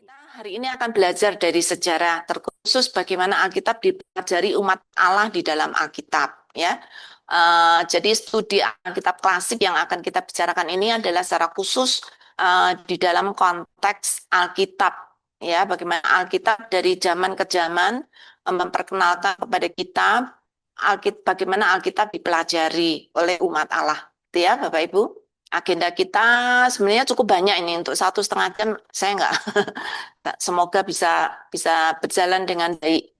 Kita hari ini akan belajar dari sejarah, terkhusus bagaimana Alkitab dipelajari umat Allah di dalam Alkitab, ya. Jadi studi Alkitab klasik yang akan kita bicarakan ini adalah secara khusus di dalam konteks Alkitab, ya. Bagaimana Alkitab dari zaman ke zaman memperkenalkan kepada kita bagaimana Alkitab dipelajari oleh umat Allah, gitu ya, Bapak Ibu. Agenda kita sebenarnya cukup banyak ini untuk 1,5 jam. Saya nggak Semoga bisa bisa berjalan dengan baik.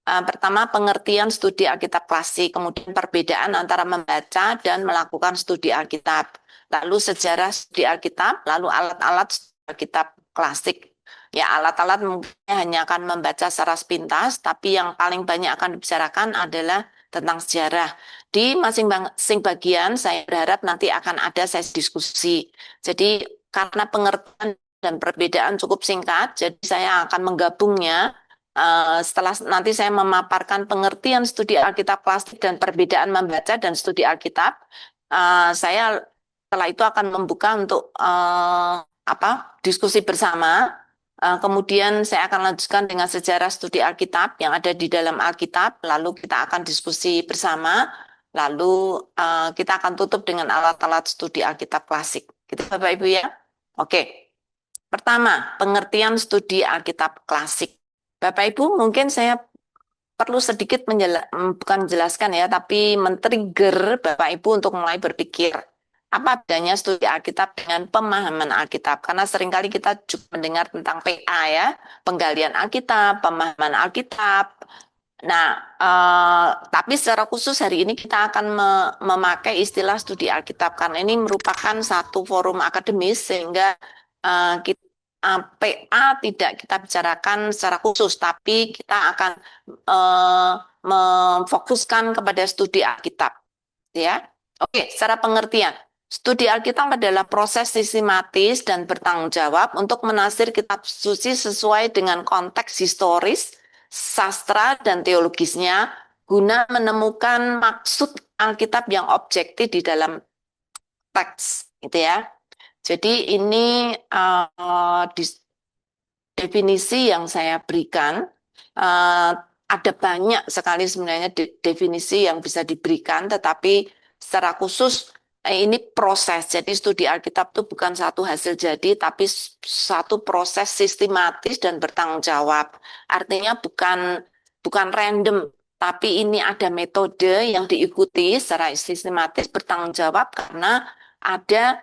Pertama, pengertian studi Alkitab klasik, kemudian perbedaan antara membaca dan melakukan studi Alkitab, lalu sejarah studi Alkitab, lalu alat-alat studi Alkitab klasik. Ya, alat-alat mungkin hanya akan membaca secara sepintas, tapi yang paling banyak akan dibicarakan adalah tentang sejarah. Di masing-masing bagian, saya berharap nanti akan ada sesi diskusi. Jadi, karena pengertian dan perbedaan cukup singkat, jadi saya akan menggabungnya. Setelah nanti saya memaparkan pengertian studi Alkitab klasik dan perbedaan membaca dan studi Alkitab, saya setelah itu akan membuka untuk diskusi bersama. Kemudian saya akan lanjutkan dengan sejarah studi Alkitab yang ada di dalam Alkitab, lalu kita akan diskusi bersama, lalu kita akan tutup dengan alat-alat studi Alkitab klasik. Gitu, Bapak Ibu ya. Oke. Pertama, pengertian studi Alkitab klasik. Bapak Ibu, mungkin saya perlu sedikit bukan menjelaskan ya, tapi men-trigger Bapak Ibu untuk mulai berpikir apa bedanya studi Alkitab dengan pemahaman Alkitab. Karena seringkali kita juga mendengar tentang PA ya, penggalian Alkitab, pemahaman Alkitab. Nah, tapi secara khusus hari ini kita akan memakai istilah studi Alkitab karena ini merupakan satu forum akademis sehingga kita PA tidak kita bicarakan secara khusus, tapi kita akan memfokuskan kepada studi Alkitab, ya. Oke, secara pengertian, studi Alkitab adalah proses sistematis dan bertanggung jawab untuk menafsir kitab suci sesuai dengan konteks historis, sastra, dan teologisnya, guna menemukan maksud Alkitab yang objektif di dalam teks, gitu ya. Jadi ini definisi yang saya berikan. Ada banyak sekali sebenarnya definisi yang bisa diberikan, tetapi secara khusus ini proses. Jadi studi Alkitab itu bukan satu hasil jadi, tapi satu proses sistematis dan bertanggung jawab. Artinya bukan random, tapi ini ada metode yang diikuti secara sistematis bertanggung jawab karena ada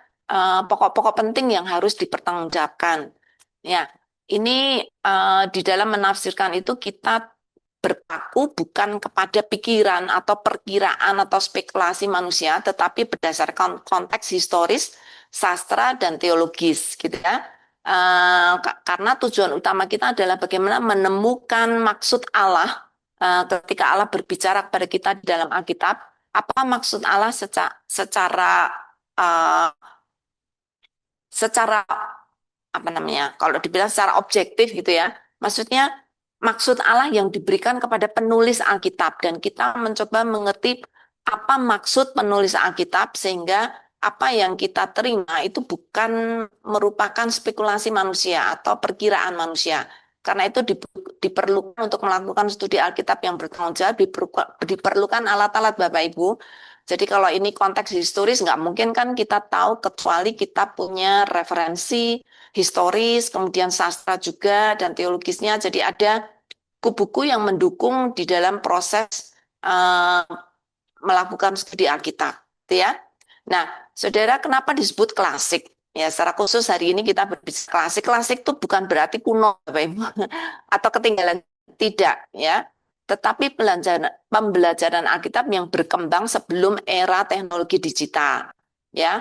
pokok-pokok penting yang harus dipertanggungjawabkan. Ya, ini di dalam menafsirkan itu kita berpaku bukan kepada pikiran atau perkiraan atau spekulasi manusia, tetapi berdasarkan konteks historis, sastra, dan teologis, gitu ya. Karena tujuan utama kita adalah bagaimana menemukan maksud Allah ketika Allah berbicara kepada kita di dalam Alkitab. Apa maksud Allah uh, secara apa namanya? Kalau dibilang secara objektif gitu ya. Maksudnya maksud Allah yang diberikan kepada penulis Alkitab dan kita mencoba mengerti apa maksud penulis Alkitab sehingga apa yang kita terima itu bukan merupakan spekulasi manusia atau perkiraan manusia. Karena itu diperlukan untuk melakukan studi Alkitab yang bertanggung jawab, diperlukan alat-alat Bapak Ibu. Jadi kalau ini konteks historis nggak mungkin kan kita tahu kecuali kita punya referensi historis, kemudian sastra juga dan teologisnya. Jadi ada buku-buku yang mendukung di dalam proses uh, melakukan studi Alkitab, gitu ya. Nah, saudara, kenapa disebut klasik? Ya, secara khusus hari ini kita berbicara klasik. Klasik itu bukan berarti kuno, Bapak Ibu, atau ketinggalan, tidak, ya. Tetapi pembelajaran Alkitab yang berkembang sebelum era teknologi digital, ya.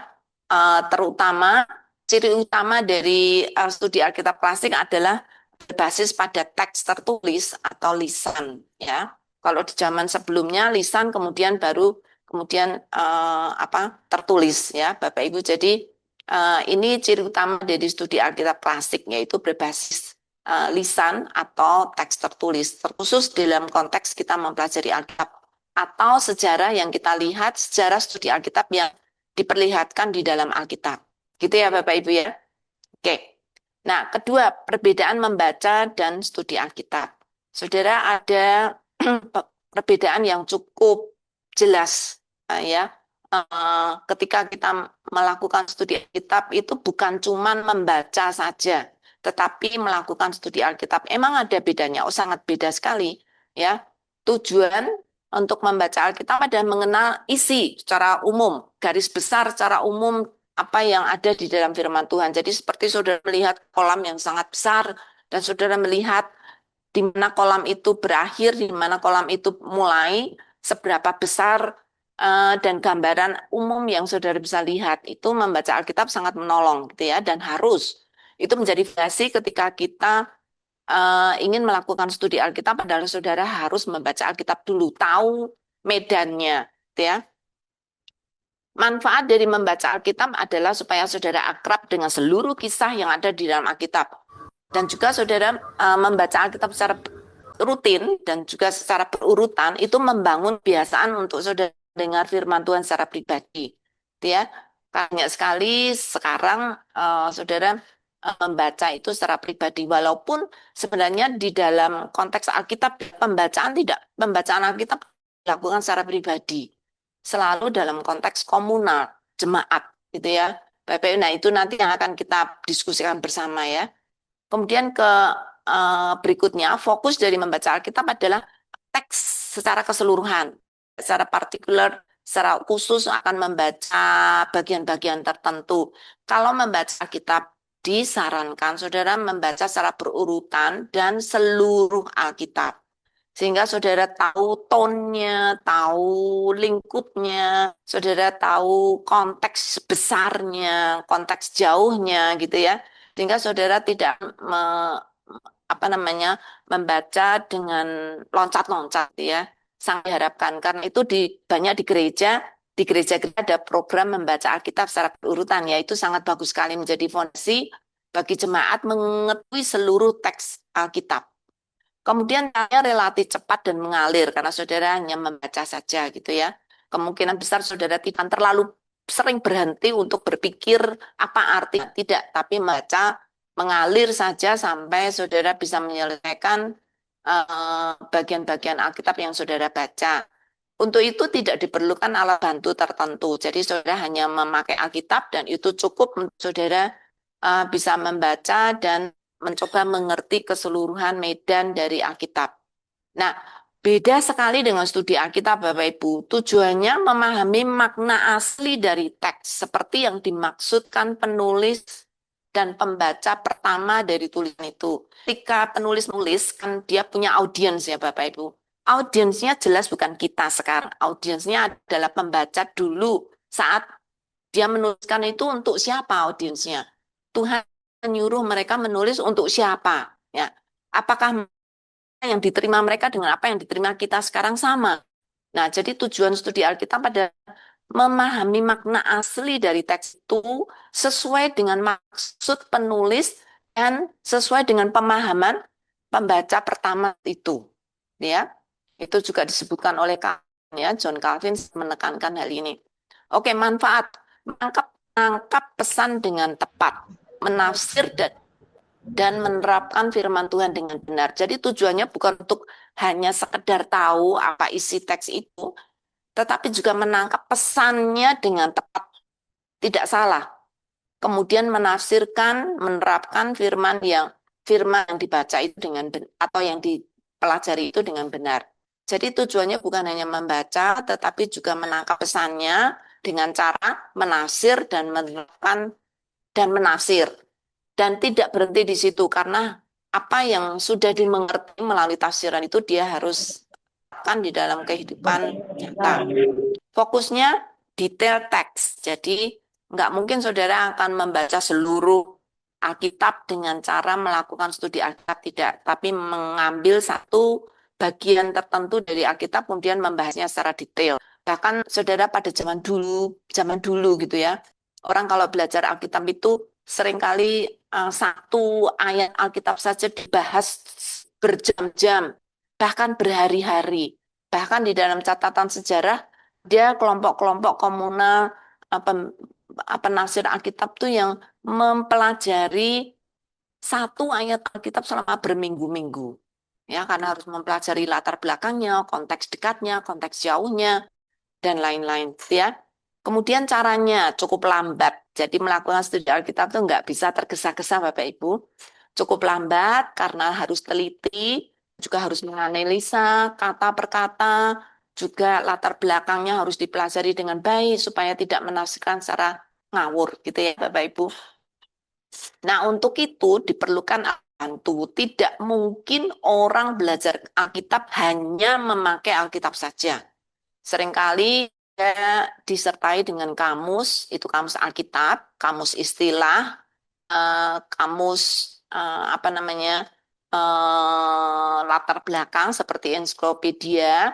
Terutama ciri utama dari studi Alkitab klasik adalah berbasis pada teks tertulis atau lisan, ya. Kalau di zaman sebelumnya lisan kemudian tertulis ya Bapak Ibu. Jadi ini ciri utama dari studi Alkitab klasik yaitu berbasis lisan atau teks tertulis, terkhusus dalam konteks kita mempelajari Alkitab atau sejarah yang kita lihat sejarah studi Alkitab yang diperlihatkan di dalam Alkitab. Gitu ya Bapak Ibu ya. Oke. Nah, kedua, perbedaan membaca dan studi Alkitab. Saudara, ada perbedaan yang cukup jelas, ya. Ketika kita melakukan studi Alkitab itu bukan cuma membaca saja, tetapi melakukan studi Alkitab. Emang ada bedanya? Oh, sangat beda sekali, ya. Tujuan untuk membaca Alkitab adalah mengenal isi secara umum, garis besar secara umum apa yang ada di dalam firman Tuhan. Jadi seperti saudara melihat kolam yang sangat besar dan saudara melihat di mana kolam itu berakhir, di mana kolam itu mulai, seberapa besar dan gambaran umum yang saudara bisa lihat itu membaca Alkitab sangat menolong gitu ya dan harus itu menjadi fondasi ketika kita ingin melakukan studi Alkitab adalah saudara harus membaca Alkitab dulu, tahu medannya gitu ya. Manfaat dari membaca Alkitab adalah supaya saudara akrab dengan seluruh kisah yang ada di dalam Alkitab. Dan juga saudara membaca Alkitab secara rutin dan juga secara berurutan itu membangun kebiasaan untuk saudara dengar firman Tuhan secara pribadi. Ya, banyak sekali sekarang saudara membaca itu secara pribadi walaupun sebenarnya di dalam konteks Alkitab pembacaan Alkitab dilakukan secara pribadi selalu dalam konteks komunal, jemaat, gitu ya. Bapak, nah itu nanti yang akan kita diskusikan bersama ya. Kemudian berikutnya, fokus dari membaca Alkitab adalah teks secara keseluruhan, secara partikular, secara khusus akan membaca bagian-bagian tertentu. Kalau membaca Alkitab, disarankan saudara membaca secara berurutan dan seluruh Alkitab. Sehingga saudara tahu tone-nya, tahu lingkupnya, saudara tahu konteks besarnya, konteks jauhnya gitu ya. Sehingga saudara tidak apa namanya membaca dengan loncat-loncat gitu ya. Sangat diharapkan karena itu banyak di gereja ada program membaca Alkitab secara berurutan ya. Itu sangat bagus sekali menjadi fondasi bagi jemaat mengetahui seluruh teks Alkitab. Kemudian caranya relatif cepat dan mengalir karena saudara hanya membaca saja gitu ya. Kemungkinan besar saudara tidak terlalu sering berhenti untuk berpikir apa arti tidak, tapi membaca mengalir saja sampai saudara bisa menyelesaikan bagian-bagian Alkitab yang saudara baca. Untuk itu tidak diperlukan alat bantu tertentu. Jadi saudara hanya memakai Alkitab dan itu cukup untuk saudara bisa membaca dan mencoba mengerti keseluruhan medan dari Alkitab. Nah, beda sekali dengan studi Alkitab, Bapak Ibu. Tujuannya memahami makna asli dari teks, seperti yang dimaksudkan penulis dan pembaca pertama dari tulisan itu. Ketika penulis nulis, kan dia punya audiens ya, Bapak Ibu. Audiensnya jelas bukan kita sekarang. Audiensnya adalah pembaca dulu saat dia menuliskan itu untuk siapa audiensnya. Tuhan menyuruh mereka menulis untuk siapa. Ya, apakah yang diterima mereka dengan apa yang diterima kita sekarang sama. Nah, jadi tujuan studi Alkitab pada memahami makna asli dari teks itu sesuai dengan maksud penulis dan sesuai dengan pemahaman pembaca pertama itu. Ya, itu juga disebutkan oleh Calvin, ya, John Calvin menekankan hal ini. Oke, manfaat menangkap pesan dengan tepat, menafsir dan menerapkan firman Tuhan dengan benar. Jadi tujuannya bukan untuk hanya sekedar tahu apa isi teks itu, tetapi juga menangkap pesannya dengan tepat, tidak salah. Kemudian menafsirkan, menerapkan firman yang dibaca itu dengan atau yang dipelajari itu dengan benar. Jadi tujuannya bukan hanya membaca, tetapi juga menangkap pesannya dengan cara menafsir dan menerapkan dan menafsir. Dan tidak berhenti di situ karena apa yang sudah dimengerti melalui tafsiran itu dia harus kan di dalam kehidupan nyata. Fokusnya detail teks. Jadi nggak mungkin saudara akan membaca seluruh Alkitab dengan cara melakukan studi Alkitab tidak, tapi mengambil satu bagian tertentu dari Alkitab kemudian membahasnya secara detail. Bahkan saudara pada zaman dulu gitu ya, orang kalau belajar Alkitab itu seringkali satu ayat Alkitab saja dibahas berjam-jam, bahkan berhari-hari. Bahkan di dalam catatan sejarah, dia kelompok-kelompok komunal penafsir Alkitab tuh yang mempelajari satu ayat Alkitab selama berminggu-minggu. Ya, karena harus mempelajari latar belakangnya, konteks dekatnya, konteks jauhnya, dan lain-lain. Ya. Kemudian caranya cukup lambat. Jadi melakukan studi Alkitab itu nggak bisa tergesa-gesa, Bapak Ibu. Cukup lambat karena harus teliti, juga harus menganalisa kata per kata, juga latar belakangnya harus dipelajari dengan baik supaya tidak menafsirkan secara ngawur, gitu ya, Bapak Ibu. Nah, untuk itu diperlukan bantu. Tidak mungkin orang belajar Alkitab hanya memakai Alkitab saja. Seringkali dia disertai dengan kamus, itu kamus Alkitab, kamus istilah, kamus apa namanya, latar belakang seperti ensiklopedia.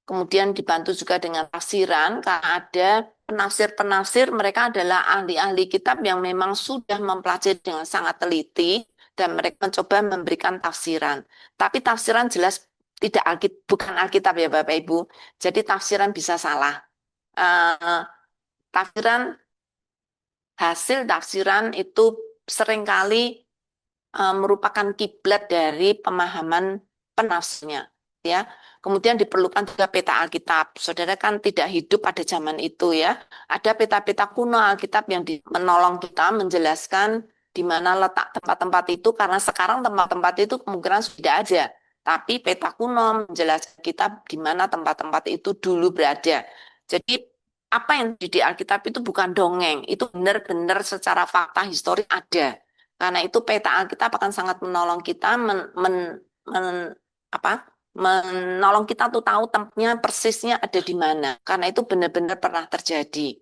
Kemudian dibantu juga dengan tafsiran, karena ada penafsir-penafsir, mereka adalah ahli-ahli kitab yang memang sudah mempelajari dengan sangat teliti, dan mereka mencoba memberikan tafsiran. Tapi tafsiran jelas tidak bukan Alkitab ya Bapak Ibu. Jadi tafsiran bisa salah. Eh, tafsiran, hasil tafsiran itu seringkali merupakan kiblat dari pemahaman penafsirnya, ya. Kemudian diperlukan juga peta Alkitab. Saudara kan tidak hidup pada zaman itu ya. Ada peta-peta kuno Alkitab yang menolong kita menjelaskan di mana letak tempat-tempat itu, karena sekarang tempat-tempat itu kemungkinan sudah ada. Tapi peta kuno menjelaskan kita di mana tempat-tempat itu dulu berada. Jadi apa yang di Alkitab itu bukan dongeng, itu benar-benar secara fakta historis ada. Karena itu peta Alkitab akan sangat menolong kita apa? Menolong kita tuh tahu tempatnya persisnya ada di mana. Karena itu benar-benar pernah terjadi.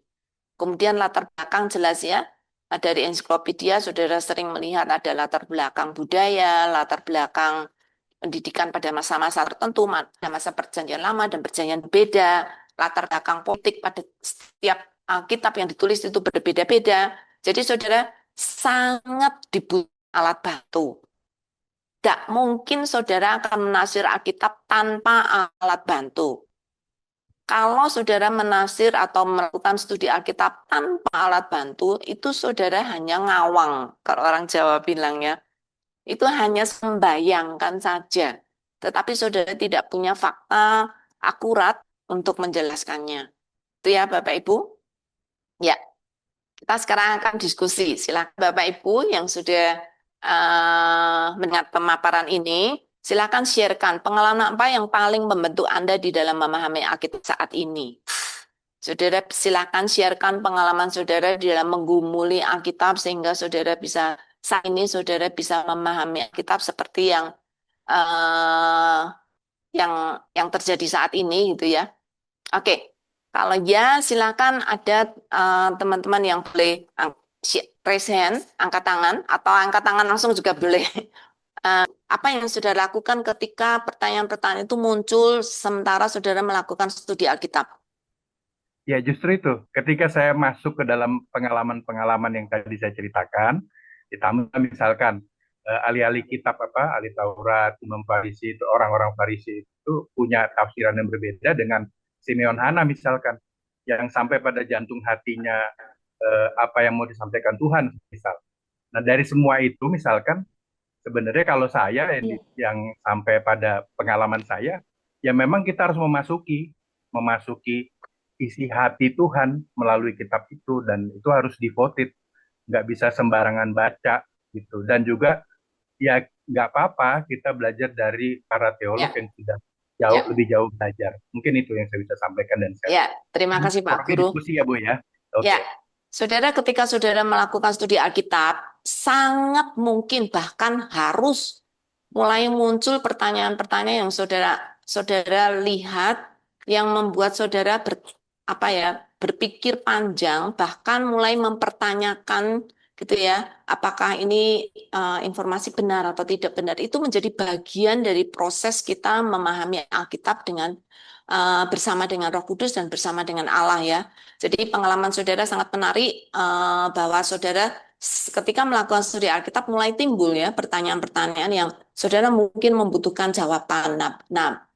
Kemudian latar belakang jelas ya. Dari ensiklopedia saudara sering melihat ada latar belakang budaya, latar belakang pendidikan pada masa-masa tertentu, pada masa perjanjian lama dan perjanjian beda, latar belakang politik pada setiap kitab yang ditulis itu berbeda-beda. Jadi saudara sangat dibutuhkan alat bantu. Tidak mungkin saudara akan menafsir Alkitab tanpa alat bantu. Kalau saudara menafsir atau melakukan studi Alkitab tanpa alat bantu, itu saudara hanya ngawang, kalau orang Jawa bilangnya. Itu hanya membayangkan saja. Tetapi saudara tidak punya fakta akurat untuk menjelaskannya. Itu ya Bapak Ibu. Ya. Kita sekarang akan diskusi. Silakan Bapak Ibu yang sudah mendengar pemaparan ini, silakan sharekan pengalaman apa yang paling membentuk Anda di dalam memahami Alkitab saat ini. Saudara silakan sharekan pengalaman saudara di dalam menggumuli Alkitab sehingga saudara bisa saat ini saudara bisa memahami Alkitab seperti eh, yang terjadi saat ini gitu ya. Oke, kalau ya silakan ada teman-teman yang boleh raise hand, angkat tangan, atau angkat tangan langsung juga boleh. Apa yang sudah lakukan ketika pertanyaan-pertanyaan itu muncul sementara saudara melakukan studi Alkitab? Ya, justru itu. Ketika saya masuk ke dalam pengalaman-pengalaman yang tadi saya ceritakan, ditambah misalkan ahli-ahli kitab ahli Taurat, Imam Farisi itu orang-orang Farisi itu punya tafsiran yang berbeda dengan Simeon Hana misalkan, yang sampai pada jantung hatinya apa yang mau disampaikan Tuhan misal. Nah, dari semua itu misalkan sebenarnya kalau saya yang sampai pada pengalaman saya, ya memang kita harus memasuki isi hati Tuhan melalui kitab itu, dan itu harus devoted, nggak bisa sembarangan baca gitu. Dan juga ya nggak apa-apa kita belajar dari para teolog Ya, yang sudah ya, lebih jauh belajar. Mungkin itu yang saya bisa sampaikan dan saya ya. Terima kasih Pak kurangnya Guru. diskusi ya Bu ya. Ya, Oke. saudara ketika saudara melakukan studi Alkitab, sangat mungkin bahkan harus mulai muncul pertanyaan-pertanyaan yang saudara saudara lihat yang membuat saudara apa ya, berpikir panjang, bahkan mulai mempertanyakan gitu ya, apakah ini informasi benar atau tidak benar. Itu menjadi bagian dari proses kita memahami Alkitab dengan bersama dengan Roh Kudus dan bersama dengan Allah ya. Jadi pengalaman saudara sangat menarik, bahwa saudara ketika melakukan studi Alkitab mulai timbul ya pertanyaan-pertanyaan yang saudara mungkin membutuhkan jawaban. Nah,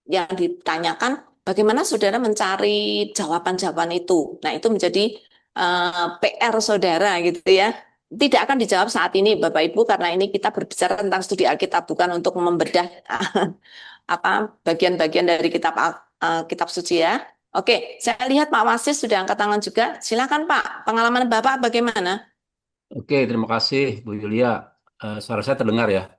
yang ditanyakan bagaimana saudara mencari jawaban-jawaban itu. Nah, itu menjadi PR saudara gitu ya. tidak akan dijawab saat ini, Bapak Ibu, karena ini kita berbicara tentang studi Alkitab, bukan untuk membedah apa bagian-bagian dari kitab suci ya. Oke, saya lihat Pak Wasis sudah angkat tangan juga. Silakan Pak, pengalaman Bapak bagaimana? Oke, terima kasih Bu Yulia. Suara saya terdengar ya.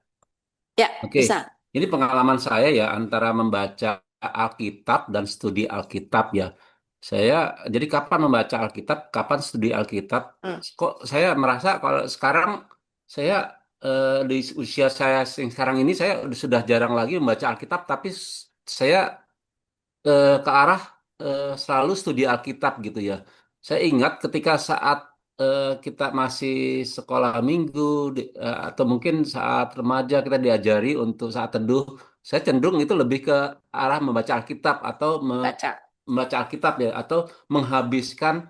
Ya, Oke, bisa. ini pengalaman saya ya antara membaca Alkitab dan studi Alkitab ya. Saya jadi kapan membaca Alkitab, kapan studi Alkitab? Hmm. Kok saya merasa kalau sekarang saya di usia saya yang sekarang ini saya sudah jarang lagi membaca Alkitab, tapi saya ke arah selalu studi Alkitab gitu ya. Saya ingat ketika saat kita masih sekolah minggu atau mungkin saat remaja kita diajari untuk saat teduh, saya cenderung itu lebih ke arah membaca Alkitab atau Baca. membaca Alkitab ya atau menghabiskan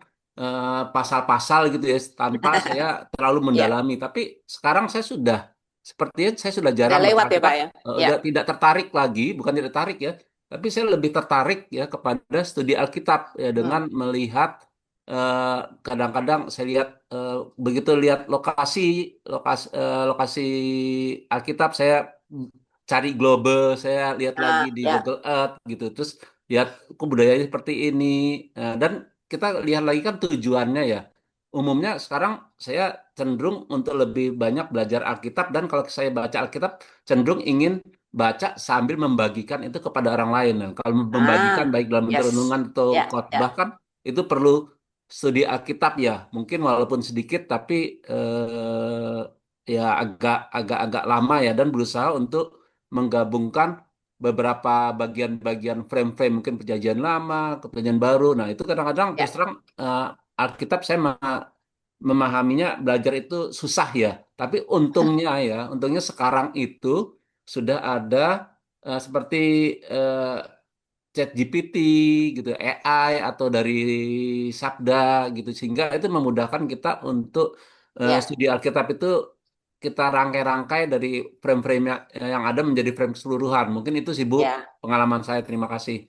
pasal-pasal gitu ya tanpa saya terlalu Ya, mendalami. Tapi sekarang saya sudah sepertinya saya sudah udah jarang baca lewat ya Alkitab, Pak ya. Ya, udah tidak tertarik lagi, bukan tidak tertarik ya, tapi saya lebih tertarik ya kepada studi Alkitab ya hmm. dengan melihat eh, kadang-kadang saya lihat begitu lihat lokasi lokasi lokasi Alkitab saya cari global, saya lihat lagi di Ya, Google Earth gitu, terus lihat kok budayanya seperti ini. Dan kita lihat lagi kan tujuannya ya. Umumnya sekarang saya cenderung untuk lebih banyak belajar Alkitab dan kalau saya baca Alkitab cenderung ingin baca sambil membagikan itu kepada orang lain. Dan kalau membagikan baik dalam bentuk yes, renungan atau ya, khotbah ya, kan itu perlu studi Alkitab ya. Mungkin walaupun sedikit tapi ya agak lama ya dan berusaha untuk menggabungkan beberapa bagian-bagian frame-frame mungkin perjanjian lama ke perjanjian baru. Nah, itu kadang-kadang ya. terus terang Alkitab saya memahaminya belajar itu susah ya. Tapi untungnya sekarang itu sudah ada seperti eh, ChatGPT gitu, AI atau dari Sabda gitu sehingga itu memudahkan kita untuk Ya, studi Alkitab itu kita rangkai-rangkai dari frame-frame yang ada menjadi frame keseluruhan. Mungkin itu sih Bu ya. pengalaman saya. Terima kasih.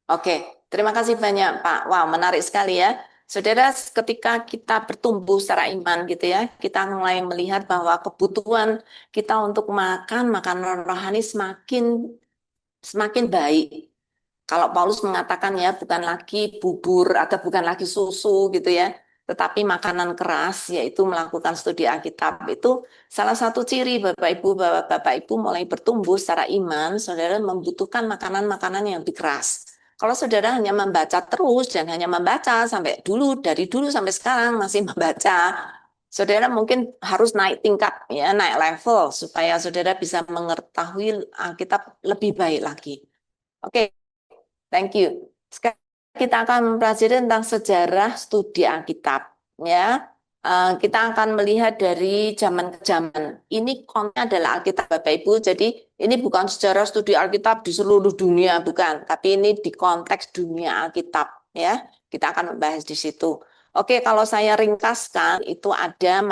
Oke, terima kasih banyak Pak. Wow, menarik sekali ya. Saudara, ketika kita bertumbuh secara iman gitu ya, kita mulai melihat bahwa kebutuhan kita untuk makan makanan rohani semakin semakin baik. Kalau Paulus mengatakan ya bukan lagi bubur atau bukan lagi susu gitu ya, tetapi makanan keras yaitu melakukan studi Alkitab itu salah satu ciri Bapak Ibu bahwa Bapak Ibu mulai bertumbuh secara iman, saudara membutuhkan makanan-makanan yang lebih keras. Kalau saudara hanya membaca terus dan hanya membaca sampai dulu dari dulu sampai sekarang masih membaca, saudara mungkin harus naik tingkat ya, naik level supaya saudara bisa mengetahui Alkitab lebih baik lagi. Oke, thank you. Sekarang kita akan mempelajari tentang sejarah studi Alkitab. Ya, kita akan melihat dari zaman ke zaman. Ini kontennya adalah Alkitab, Bapak Ibu. Jadi ini bukan sejarah studi Alkitab di seluruh dunia, bukan. Tapi ini di konteks dunia Alkitab. Ya, kita akan membahas di situ. Oke, kalau saya ringkaskan itu ada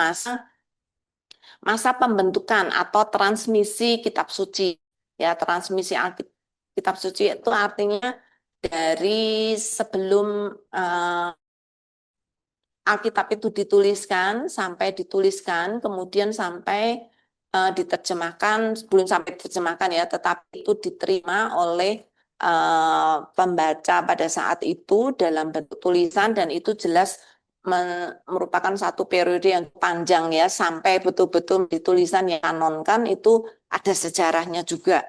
masa pembentukan atau transmisi kitab suci. Ya, transmisi Alkitab kitab suci itu artinya dari sebelum Alkitab itu dituliskan, kemudian sampai diterjemahkan, belum sampai diterjemahkan ya, tetapi itu diterima oleh pembaca pada saat itu dalam bentuk tulisan dan itu jelas merupakan satu periode yang panjang ya, sampai betul-betul di tulisan yang kanonkan itu ada sejarahnya juga.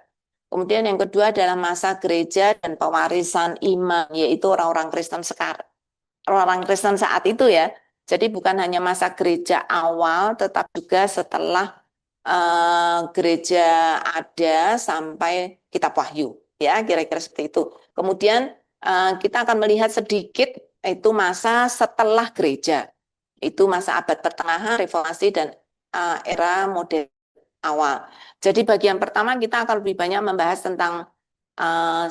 Kemudian yang kedua adalah masa gereja dan pewarisan iman, yaitu orang-orang Kristen sekarang orang Kristen saat itu ya. Jadi bukan hanya masa gereja awal, tetapi juga setelah gereja ada sampai Kitab Wahyu, ya kira-kira seperti itu. Kemudian kita akan melihat sedikit itu masa setelah gereja, itu masa abad pertengahan, reformasi dan era modern awal. Jadi bagian pertama kita akan lebih banyak membahas tentang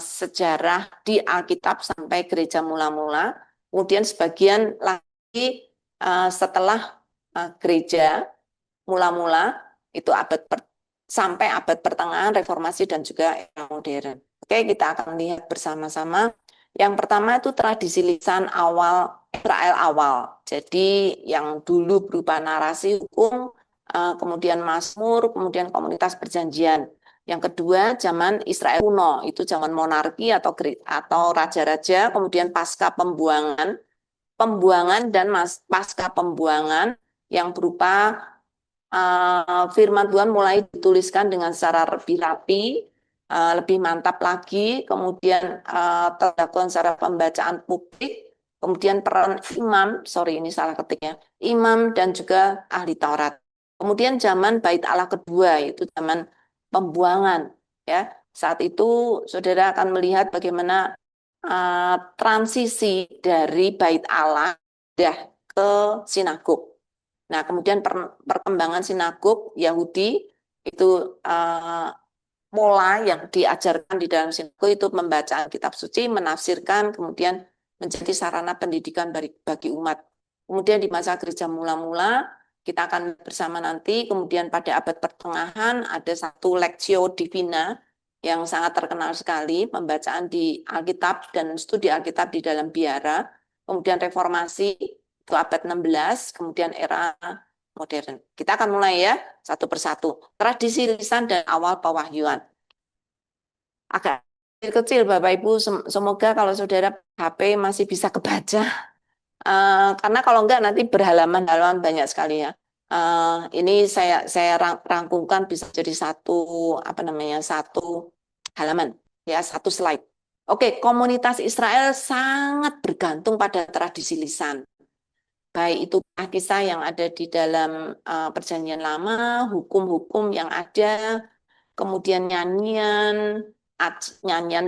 sejarah di Alkitab sampai gereja mula-mula. Kemudian sebagian lagi setelah gereja mula-mula itu sampai abad pertengahan reformasi dan juga era modern. Oke, kita akan lihat bersama-sama Yang pertama itu tradisi lisan awal Israel awal. Jadi yang dulu berupa narasi hukum, kemudian Mazmur, kemudian komunitas perjanjian. Yang kedua zaman Israel kuno, itu zaman monarki atau raja-raja, kemudian pasca pembuangan dan pasca pembuangan yang berupa firman Tuhan mulai dituliskan dengan secara lebih rapi, lebih mantap lagi, kemudian terlakukan secara pembacaan publik, kemudian peran imam, sorry ini salah ketiknya, imam dan juga ahli Taurat. Kemudian zaman Bait Allah kedua, itu zaman pembuangan, ya. Saat itu saudara akan melihat bagaimana transisi dari Bait Allah ke sinagog. Nah, kemudian perkembangan sinagog Yahudi itu mulai yang diajarkan di dalam sinagog itu membaca kitab suci, menafsirkan, kemudian menjadi sarana pendidikan bagi umat. Kemudian di masa gereja mula-mula, kita akan bersama nanti, kemudian pada abad pertengahan ada satu Lectio Divina yang sangat terkenal sekali, pembacaan di Alkitab dan studi Alkitab di dalam biara. Kemudian reformasi, itu abad 16, kemudian era modern. Kita akan mulai ya, satu persatu. Tradisi lisan dan awal pewahyuan. Agak kecil Bapak Ibu, semoga kalau saudara HP masih bisa kebaca. Karena kalau enggak nanti berhalaman-halaman banyak sekali ya. Ini saya rangkumkan bisa jadi satu halaman ya, satu slide. Oke, komunitas Israel sangat bergantung pada tradisi lisan. Baik itu kisah yang ada di dalam Perjanjian Lama, hukum-hukum yang ada, kemudian nyanyian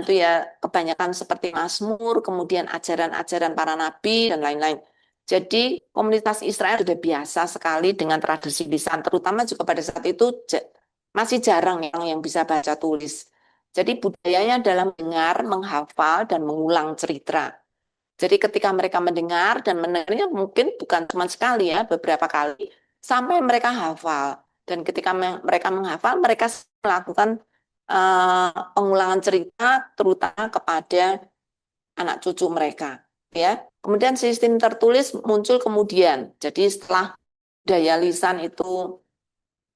itu ya kebanyakan seperti Mazmur, kemudian ajaran-ajaran para nabi dan lain-lain. Jadi komunitas Israel sudah biasa sekali dengan tradisi lisan, terutama juga pada saat itu masih jarang yang bisa baca tulis. Jadi budayanya adalah mendengar, menghafal, dan mengulang cerita. Jadi ketika mereka mendengar dan mendengarnya mungkin bukan cuma sekali ya, beberapa kali, sampai mereka hafal. Dan ketika mereka menghafal, mereka melakukan pengulangan cerita terutama kepada anak cucu mereka. Ya, kemudian sistem tertulis muncul kemudian. Jadi setelah daya lisan itu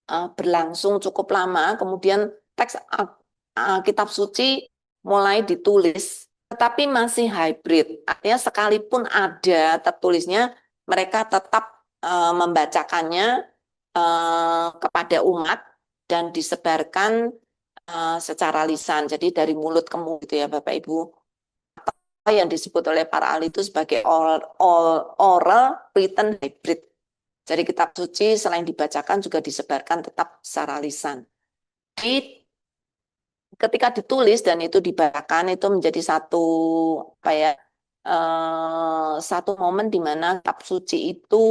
berlangsung cukup lama, kemudian teks kitab suci mulai ditulis, tetapi masih hybrid. Artinya sekalipun ada tertulisnya, mereka tetap membacakannya kepada umat dan disebarkan secara lisan. Jadi dari mulut ke mulut ya Bapak Ibu. Apa yang disebut oleh para ahli itu sebagai oral written hybrid. Jadi kitab suci selain dibacakan juga disebarkan tetap secara lisan. Jadi ketika ditulis dan itu dibacakan itu menjadi satu momen di mana kitab suci itu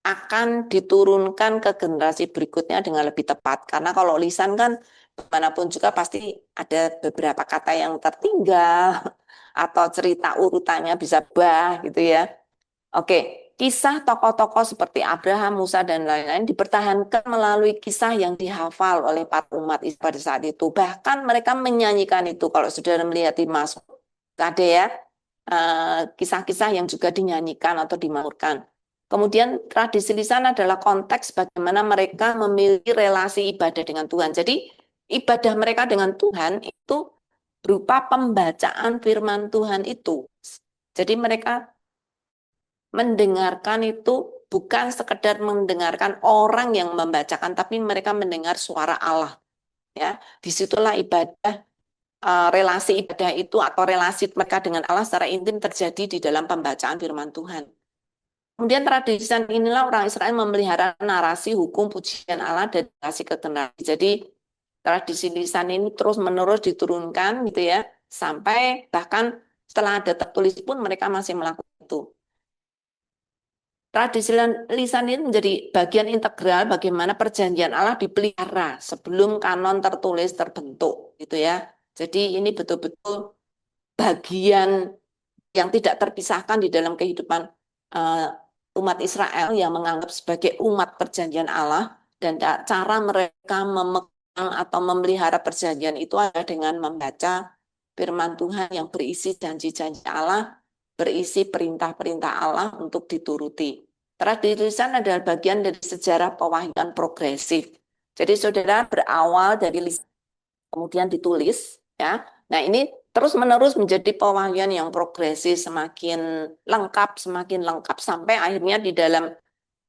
akan diturunkan ke generasi berikutnya dengan lebih tepat. Karena kalau lisan kan bagaimanapun juga pasti ada beberapa kata yang tertinggal atau cerita urutannya bisa berubah gitu ya. Oke, kisah tokoh-tokoh seperti Abraham, Musa, dan lain-lain dipertahankan melalui kisah yang dihafal oleh para umat pada saat itu. Bahkan mereka menyanyikan itu. Kalau saudara melihat di Mazmur, ada ya kisah-kisah yang juga dinyanyikan atau dimazmurkan. Kemudian tradisi lisan adalah konteks bagaimana mereka memiliki relasi ibadah dengan Tuhan. Jadi ibadah mereka dengan Tuhan itu berupa pembacaan firman Tuhan itu. Jadi mereka mendengarkan itu bukan sekedar mendengarkan orang yang membacakan, tapi mereka mendengar suara Allah. Ya, disitulah ibadah, relasi ibadah itu atau relasi mereka dengan Allah secara intim terjadi di dalam pembacaan firman Tuhan. Kemudian tradisi inilah orang Israel memelihara narasi hukum pujian Allah dan generasi ke generasi. Jadi tradisi lisan ini terus-menerus diturunkan gitu ya, sampai bahkan setelah ada tertulis pun mereka masih melakukan itu. Tradisi lisan ini menjadi bagian integral bagaimana perjanjian Allah dipelihara sebelum kanon tertulis terbentuk gitu ya. Jadi ini betul-betul bagian yang tidak terpisahkan di dalam kehidupan umat Israel yang menganggap sebagai umat perjanjian Allah, dan cara mereka memegang atau memelihara perjanjian itu adalah dengan membaca firman Tuhan yang berisi janji-janji Allah, berisi perintah-perintah Allah untuk dituruti. Tradisi lisan adalah bagian dari sejarah pewahyuan progresif. Jadi saudara berawal dari lisan, kemudian ditulis, ya. Nah ini terus-menerus menjadi pewahyuan yang progresif, semakin lengkap sampai akhirnya di dalam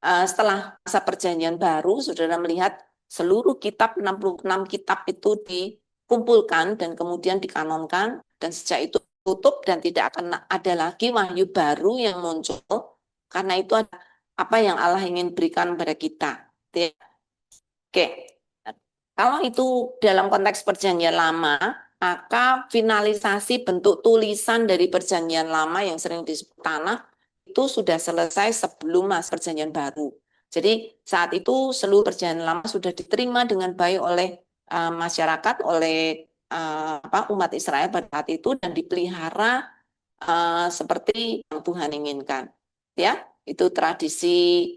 setelah masa perjanjian baru, saudara melihat seluruh kitab 66 kitab itu dikumpulkan dan kemudian dikanonkan, dan sejak itu tutup dan tidak akan ada lagi wahyu baru yang muncul, karena itu ada apa yang Allah ingin berikan kepada kita. Oke, kalau itu dalam konteks perjanjian lama, maka finalisasi bentuk tulisan dari perjanjian lama yang sering disebut tanah itu sudah selesai sebelum masa perjanjian baru. Jadi saat itu seluruh perjanjian lama sudah diterima dengan baik oleh masyarakat, oleh umat Israel pada saat itu, dan dipelihara seperti yang Tuhan inginkan. Ya, itu tradisi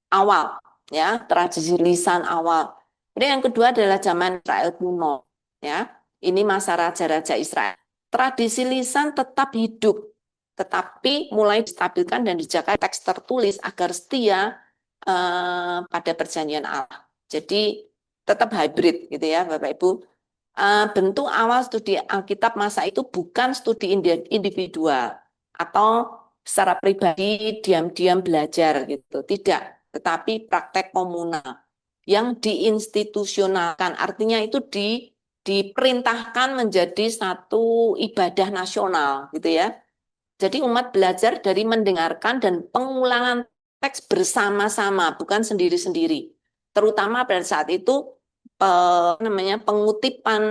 awal, ya, tradisi lisan awal. Kemudian yang kedua adalah zaman Israel kuno, ya. Ini masa raja-raja Israel. Tradisi lisan tetap hidup, tetapi mulai distabilkan dan dijaga teks tertulis agar setia pada perjanjian Allah. Jadi tetap hybrid gitu ya, Bapak Ibu. Bentuk awal studi Alkitab masa itu bukan studi individual atau secara pribadi diam-diam belajar gitu, tidak, tetapi praktek komunal yang diinstitusionalkan, artinya itu diperintahkan menjadi satu ibadah nasional gitu ya. Jadi umat belajar dari mendengarkan dan pengulangan teks bersama-sama, bukan sendiri-sendiri. Terutama pada saat itu pengutipan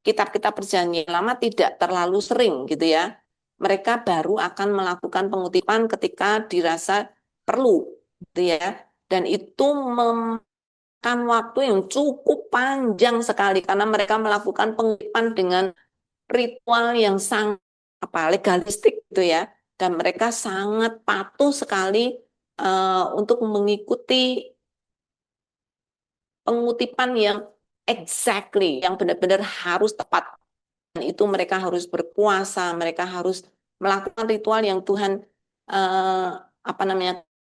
kitab-kitab perjanjian lama tidak terlalu sering gitu ya. Mereka baru akan melakukan pengutipan ketika dirasa perlu gitu ya. Dan itu memakan waktu yang cukup panjang sekali karena mereka melakukan pengutipan dengan ritual yang sangat legalistik gitu ya, dan mereka sangat patuh sekali untuk mengikuti pengutipan yang exactly, yang benar-benar harus tepat. Dan itu mereka harus berpuasa, mereka harus melakukan ritual yang Tuhan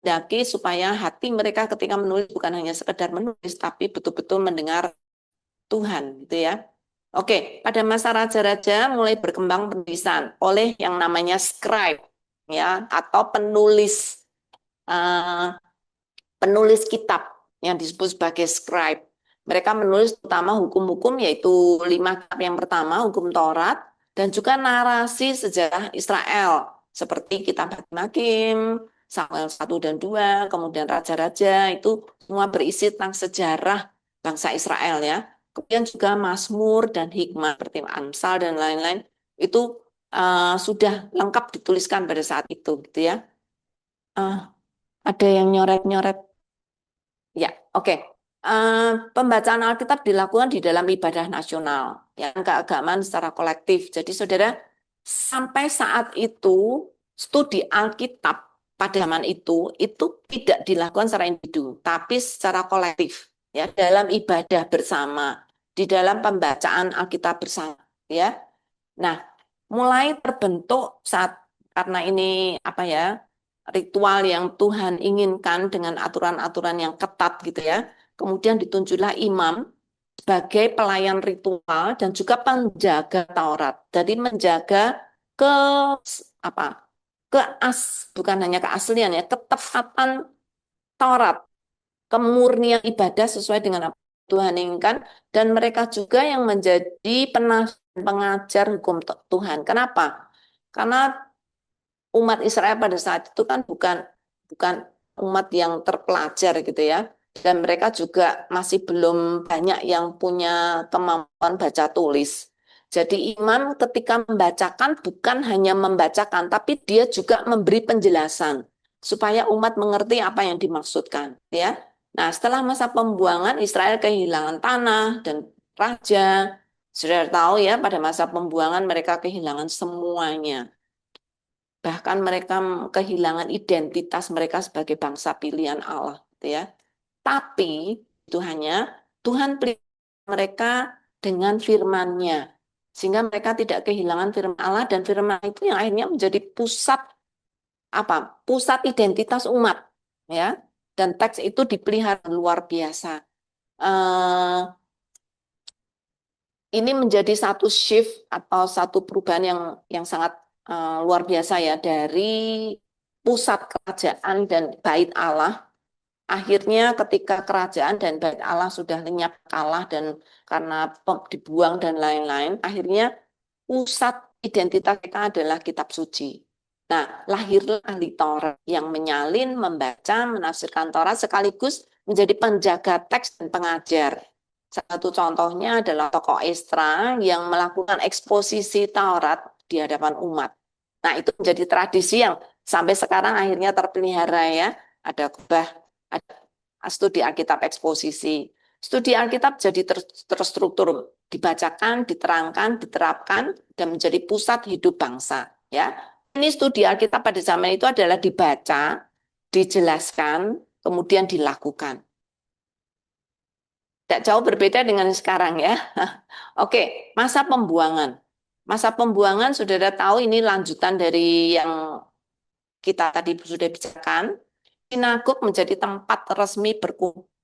daki supaya hati mereka ketika menulis bukan hanya sekedar menulis, tapi betul-betul mendengar Tuhan, gitu ya. Oke, pada masa raja-raja mulai berkembang penulisan oleh yang namanya scribe, ya, atau penulis kitab yang disebut sebagai scribe. Mereka menulis terutama hukum-hukum, yaitu 5 kitab yang pertama, hukum Taurat, dan juga narasi sejarah Israel, seperti kitab Hakim, Samuel 1 dan 2, kemudian raja-raja, itu semua berisi tentang sejarah bangsa Israel ya. Kemudian juga Mazmur dan Hikmah seperti Amsal dan lain-lain itu sudah lengkap dituliskan pada saat itu, gitu ya. Ada yang nyoret-nyoret, ya, oke. Pembacaan Alkitab dilakukan di dalam ibadah nasional, ya, keagamaan secara kolektif. Jadi, saudara, sampai saat itu studi Alkitab pada zaman itu tidak dilakukan secara individu, tapi secara kolektif, ya, dalam ibadah bersama, di dalam pembacaan Alkitab bersama, ya. Nah, mulai terbentuk karena ini ritual yang Tuhan inginkan dengan aturan-aturan yang ketat gitu ya. Kemudian ditunjuklah imam sebagai pelayan ritual dan juga penjaga Taurat. Jadi menjaga ke bukan hanya keaslian ya, ketepatan Taurat, kemurnian ibadah sesuai dengan apa Tuhan inginkan, dan mereka juga yang menjadi pengajar hukum Tuhan. Kenapa? Karena umat Israel pada saat itu kan bukan umat yang terpelajar gitu ya, dan mereka juga masih belum banyak yang punya kemampuan baca tulis. Jadi imam ketika membacakan bukan hanya membacakan, tapi dia juga memberi penjelasan supaya umat mengerti apa yang dimaksudkan, ya. Nah, setelah masa pembuangan Israel kehilangan tanah dan raja. Sudah tahu ya, pada masa pembuangan mereka kehilangan semuanya. Bahkan mereka kehilangan identitas mereka sebagai bangsa pilihan Allah, gitu ya. Tapi itu hanya Tuhan pelihara mereka dengan firman-Nya. sehingga mereka tidak kehilangan firman Allah, dan firman itu yang akhirnya menjadi pusat pusat identitas umat, ya. Dan teks itu dipelihara luar biasa. Ini menjadi satu shift atau satu perubahan yang sangat luar biasa ya, dari pusat kerajaan dan bait Allah. Akhirnya ketika kerajaan dan bait Allah sudah lenyap, kalah, dan karena dibuang dan lain-lain, akhirnya pusat identitas kita adalah kitab suci. Nah, lahirlah ahli Taurat yang menyalin, membaca, menafsirkan Taurat sekaligus menjadi penjaga teks dan pengajar. Satu contohnya adalah tokoh Esra yang melakukan eksposisi Taurat di hadapan umat. Nah, itu menjadi tradisi yang sampai sekarang akhirnya terpelihara ya. Ada khotbah, ada studi Alkitab eksposisi. Studi Alkitab jadi terstruktur, dibacakan, diterangkan, diterapkan, dan menjadi pusat hidup bangsa. Ya, ini studi Alkitab pada zaman itu adalah dibaca, dijelaskan, kemudian dilakukan. Tidak jauh berbeda dengan sekarang ya. Oke, masa pembuangan. Masa pembuangan, saudara tahu ini lanjutan dari yang kita tadi sudah bicarakan. Sinagog menjadi tempat resmi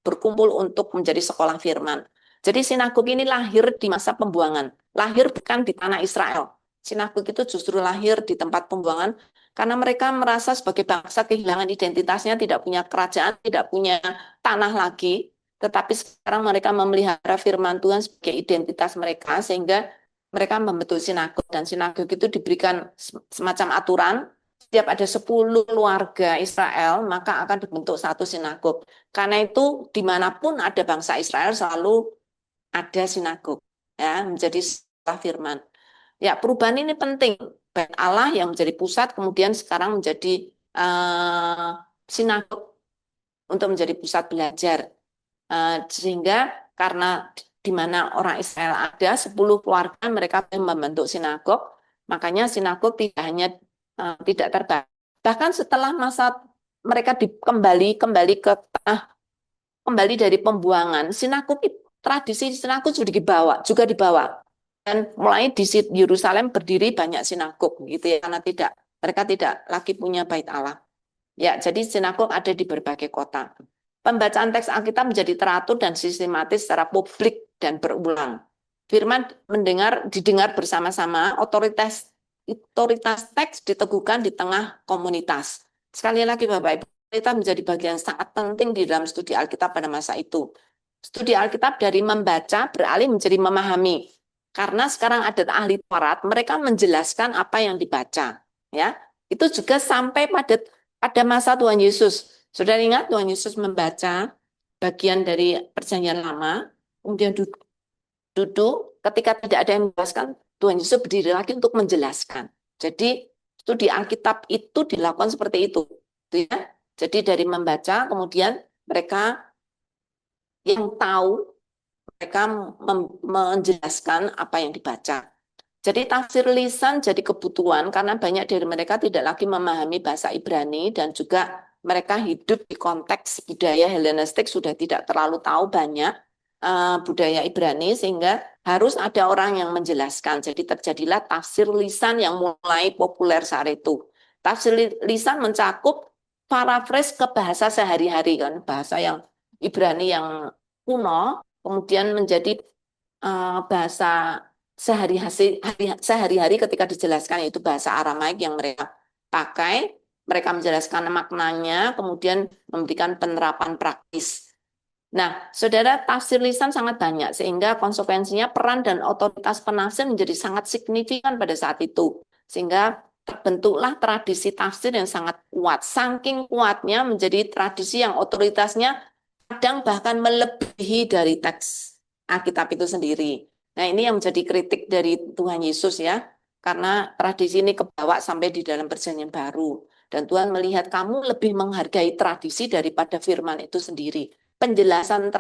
berkumpul untuk menjadi sekolah firman. Jadi sinagog ini lahir di masa pembuangan. Lahir bukan di tanah Israel. Sinagog itu justru lahir di tempat pembuangan karena mereka merasa sebagai bangsa kehilangan identitasnya, tidak punya kerajaan, tidak punya tanah lagi. Tetapi sekarang mereka memelihara firman Tuhan sebagai identitas mereka, sehingga mereka membentuk sinagog. Dan sinagog itu diberikan semacam aturan, setiap ada 10 keluarga Israel, maka akan dibentuk satu sinagog. Karena itu dimanapun ada bangsa Israel selalu ada sinagog, ya, menjadi sekolah firman. Ya, perubahan ini penting. Bait Allah yang menjadi pusat, kemudian sekarang menjadi sinagog untuk menjadi pusat belajar. Sehingga karena di mana orang Israel ada 10 keluarga, mereka membentuk sinagog, makanya sinagog tidak hanya tidak terbatas. Bahkan setelah masa mereka kembali ke tanah, kembali dari pembuangan, sinagog, tradisi sinagog juga dibawa. Dan mulai di Yerusalem berdiri banyak sinagog gitu ya, karena mereka tidak lagi punya bait Allah. Ya, jadi sinagog ada di berbagai kota. Pembacaan teks Alkitab menjadi teratur dan sistematis secara publik dan berulang. Firman didengar bersama-sama, otoritas teks diteguhkan di tengah komunitas. Sekali lagi Bapak Ibu, kita menjadi bagian sangat penting di dalam studi Alkitab pada masa itu. Studi Alkitab dari membaca beralih menjadi memahami. Karena sekarang ada ahli Taurat, mereka menjelaskan apa yang dibaca. Ya, itu juga sampai pada masa Tuhan Yesus. Saudara ingat Tuhan Yesus membaca bagian dari Perjanjian Lama, kemudian duduk, ketika tidak ada yang menjelaskan, Tuhan Yesus berdiri lagi untuk menjelaskan. Jadi studi Alkitab itu dilakukan seperti itu. Ya. Jadi dari membaca, kemudian mereka yang tahu, mereka menjelaskan apa yang dibaca. Jadi tafsir lisan jadi kebutuhan karena banyak dari mereka tidak lagi memahami bahasa Ibrani, dan juga mereka hidup di konteks budaya Helenistik, sudah tidak terlalu tahu banyak budaya Ibrani, sehingga harus ada orang yang menjelaskan. Jadi terjadilah tafsir lisan yang mulai populer saat itu. Tafsir lisan mencakup paraphrase ke bahasa sehari-hari, kan, bahasa yang Ibrani yang kuno, kemudian menjadi bahasa sehari-hari ketika dijelaskan, yaitu bahasa Aramaik yang mereka pakai. Mereka menjelaskan maknanya, kemudian memberikan penerapan praktis. Nah, saudara, tafsir lisan sangat banyak, sehingga konsekuensinya peran dan otoritas penafsir menjadi sangat signifikan pada saat itu. Sehingga terbentuklah tradisi tafsir yang sangat kuat. Saking kuatnya menjadi tradisi yang otoritasnya kadang bahkan melebihi dari teks Alkitab itu sendiri. Nah, ini yang menjadi kritik dari Tuhan Yesus ya, karena tradisi ini kebawa sampai di dalam Perjanjian Baru. Dan Tuhan melihat kamu lebih menghargai tradisi daripada firman itu sendiri. Penjelasan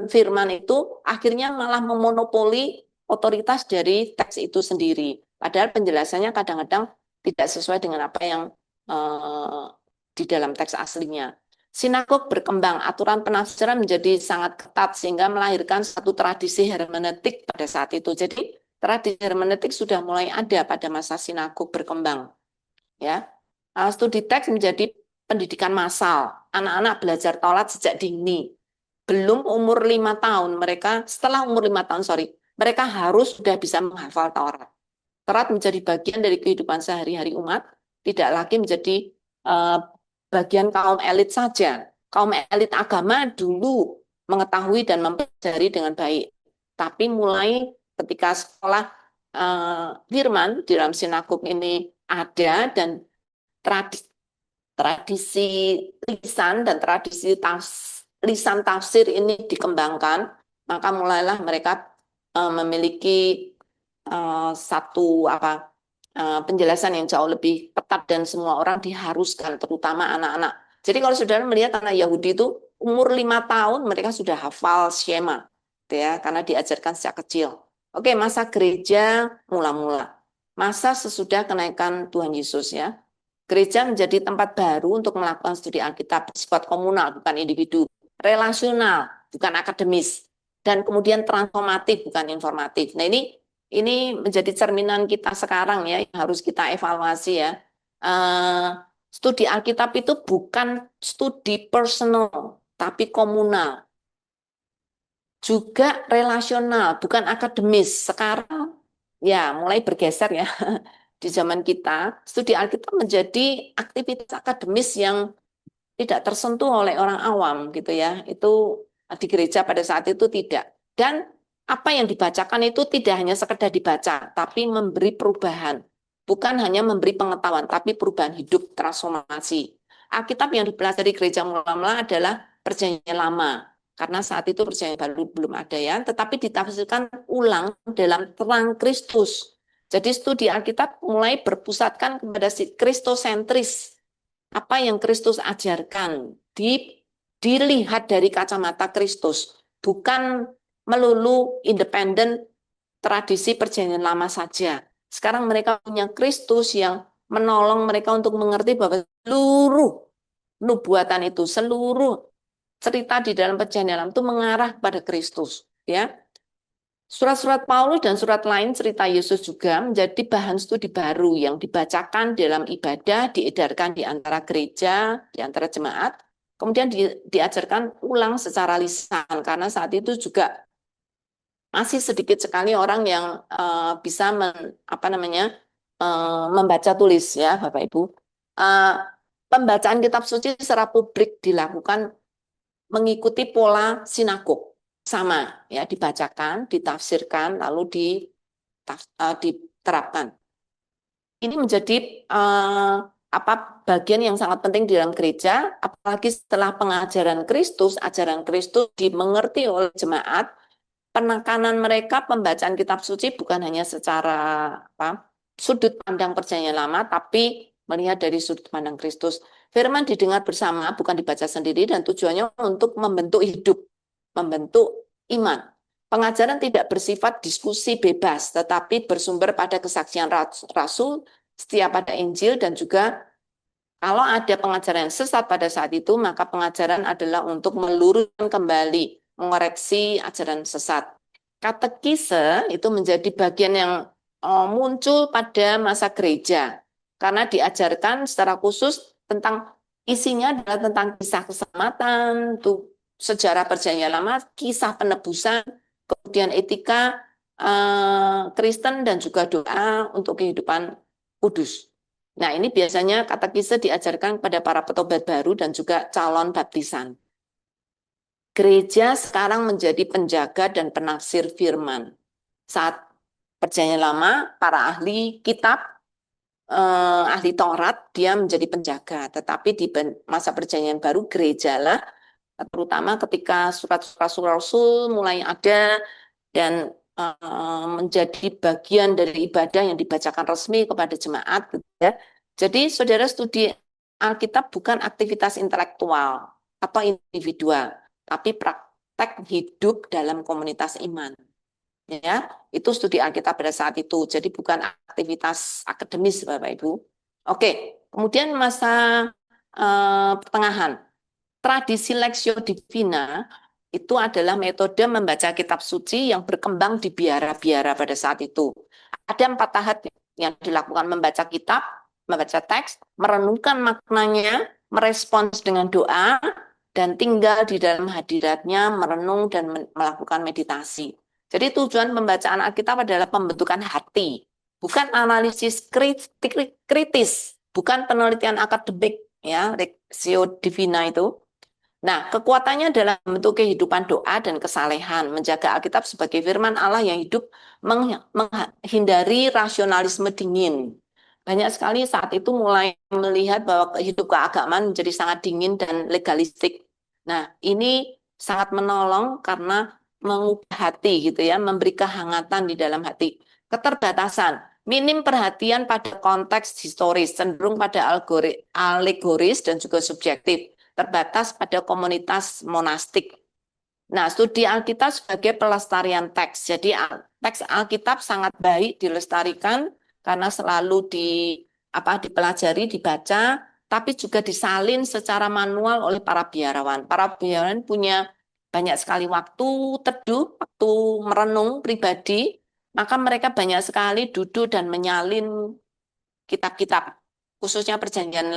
firman itu akhirnya malah memonopoli otoritas dari teks itu sendiri. Padahal penjelasannya kadang-kadang tidak sesuai dengan apa yang di dalam teks aslinya. Sinagog berkembang, aturan penafsiran menjadi sangat ketat sehingga melahirkan satu tradisi hermeneutik pada saat itu. Jadi Tradisi hermeneutik sudah mulai ada pada masa sinagog berkembang. Ya, studi teks menjadi pendidikan massal. Anak-anak belajar Taurat sejak dini. Belum umur 5 tahun, setelah umur 5 tahun, mereka harus sudah bisa menghafal Taurat. Taurat menjadi bagian dari kehidupan sehari-hari umat, tidak lagi menjadi uh, bagian kaum elit saja. Kaum elit agama dulu mengetahui dan mempelajari dengan baik. Tapi mulai ketika sekolah firman di dalam sinagog ini ada dan tradisi, tradisi lisan dan tradisi lisan tafsir ini dikembangkan, maka mulailah mereka memiliki satu penjelasan yang jauh lebih ketat dan semua orang diharuskan, terutama anak-anak. Jadi kalau saudara melihat anak Yahudi itu umur 5 tahun mereka sudah hafal Shema, ya, karena diajarkan sejak kecil. Oke, masa gereja mula-mula, masa sesudah kenaikan Tuhan Yesus, ya. Gereja menjadi tempat baru untuk melakukan studi Alkitab, bersifat komunal, bukan individu, relasional, bukan akademis, dan kemudian transformatif, bukan informatif. Nah, ini menjadi cerminan kita sekarang, ya, yang harus kita evaluasi, ya. Studi Alkitab itu bukan studi personal, tapi komunal. Juga relasional, bukan akademis. Sekarang ya mulai bergeser, ya. Di zaman kita, studi Alkitab menjadi aktivitas akademis yang tidak tersentuh oleh orang awam, gitu, ya. Itu di gereja pada saat itu tidak. Dan apa yang dibacakan itu tidak hanya sekedar dibaca, tapi memberi perubahan. Bukan hanya memberi pengetahuan, tapi perubahan hidup, transformasi. Alkitab yang dipelajari gereja mula-mula adalah Perjanjian Lama, karena saat itu Perjanjian Baru belum ada, ya, tetapi ditafsirkan ulang dalam terang Kristus. Jadi studi Alkitab mulai berpusatkan kepada kristosentris. Apa yang Kristus ajarkan dilihat dari kacamata Kristus, bukan melulu independen tradisi Perjanjian Lama saja. Sekarang mereka punya Kristus yang menolong mereka untuk mengerti bahwa seluruh nubuatan itu, seluruh cerita di dalam Perjanjian Lama itu mengarah pada Kristus, ya. Surat-surat Paulus dan surat lain cerita Yesus juga menjadi bahan studi baru yang dibacakan dalam ibadah, diedarkan di antara gereja, di antara jemaat, kemudian diajarkan ulang secara lisan, karena saat itu juga masih sedikit sekali orang yang bisa membaca tulis, ya, Bapak Ibu. Pembacaan kitab suci secara publik dilakukan mengikuti pola sinagog. Sama, ya, dibacakan, ditafsirkan, lalu diterapkan. Ini menjadi bagian yang sangat penting di dalam gereja, apalagi setelah pengajaran Kristus, ajaran Kristus dimengerti oleh jemaat, penekanan mereka pembacaan kitab suci bukan hanya secara sudut pandang Perjanjian Lama, tapi melihat dari sudut pandang Kristus. Firman didengar bersama, bukan dibaca sendiri, dan tujuannya untuk membentuk hidup, membentuk iman. Pengajaran tidak bersifat diskusi bebas, tetapi bersumber pada kesaksian Rasul, setia pada Injil, dan juga kalau ada pengajaran yang sesat pada saat itu, maka pengajaran adalah untuk meluruskan kembali, mengoreksi ajaran sesat. Katekise itu menjadi bagian yang muncul pada masa gereja, karena diajarkan secara khusus tentang isinya adalah tentang kisah keselamatan, sejarah Perjanjian Lama, kisah penebusan, kemudian etika Kristen, dan juga doa untuk kehidupan kudus. Nah, ini biasanya katekise diajarkan kepada para petobat baru dan juga calon baptisan. Gereja sekarang menjadi penjaga dan penafsir firman. Saat Perjanjian Lama, para ahli kitab, ahli Taurat, dia menjadi penjaga. Tetapi di masa Perjanjian Baru, gerejalah, terutama ketika surat-surat Rasul mulai ada dan menjadi bagian dari ibadah yang dibacakan resmi kepada jemaat, ya. Jadi saudara, studi Alkitab bukan aktivitas intelektual atau individual, tapi praktek hidup dalam komunitas iman. Ya, itu studi Alkitab pada saat itu. Jadi bukan aktivitas akademis, Bapak Ibu. Oke, kemudian masa pertengahan. Tradisi Lectio Divina Itu adalah metode membaca kitab suci yang berkembang di biara-biara pada saat itu. Ada 4 tahap yang dilakukan: membaca kitab, membaca teks, merenungkan maknanya, merespons dengan doa, dan tinggal di dalam hadiratnya, merenung dan melakukan meditasi. Jadi tujuan pembacaan Alkitab adalah pembentukan hati, bukan analisis kritis, bukan penelitian akademik, ya, Lectio Divina itu. Nah, kekuatannya adalah bentuk kehidupan doa dan kesalehan, menjaga Alkitab sebagai firman Allah yang hidup, menghindari rasionalisme dingin. Banyak sekali saat itu mulai melihat bahwa hidup keagamaan menjadi sangat dingin dan legalistik. Nah, ini sangat menolong karena mengubah hati gitu ya, memberi kehangatan di dalam hati. Keterbatasan, minim perhatian pada konteks historis, cenderung pada alegoris dan juga subjektif, terbatas pada komunitas monastik. Nah, studi Alkitab sebagai pelestarian teks. Jadi teks Alkitab sangat baik dilestarikan karena selalu dipelajari, dibaca, tapi juga disalin secara manual oleh para biarawan. Para biarawan punya banyak sekali waktu teduh, waktu merenung pribadi, maka mereka banyak sekali duduk dan menyalin kitab-kitab, khususnya perjanjian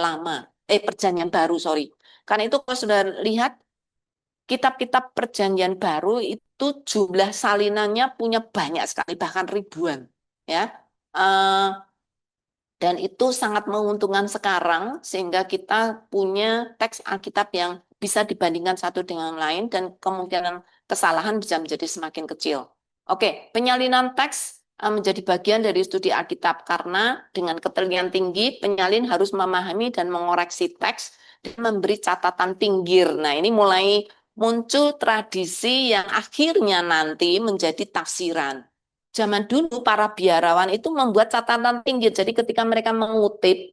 baru, sorry. Karena itu kalau sudah lihat kitab-kitab perjanjian baru itu jumlah salinannya punya banyak sekali, bahkan ribuan, ya. Eh, dan itu sangat menguntungkan sekarang sehingga kita punya teks Alkitab yang bisa dibandingkan satu dengan lain dan kemungkinan kesalahan bisa menjadi semakin kecil. Oke, penyalinan teks menjadi bagian dari studi Alkitab karena dengan ketelitian tinggi penyalin harus memahami dan mengoreksi teks dan memberi catatan pinggir. Nah, ini mulai muncul tradisi yang akhirnya nanti menjadi tafsiran. Zaman dulu para biarawan itu membuat catatan pinggir. Jadi ketika mereka mengutip,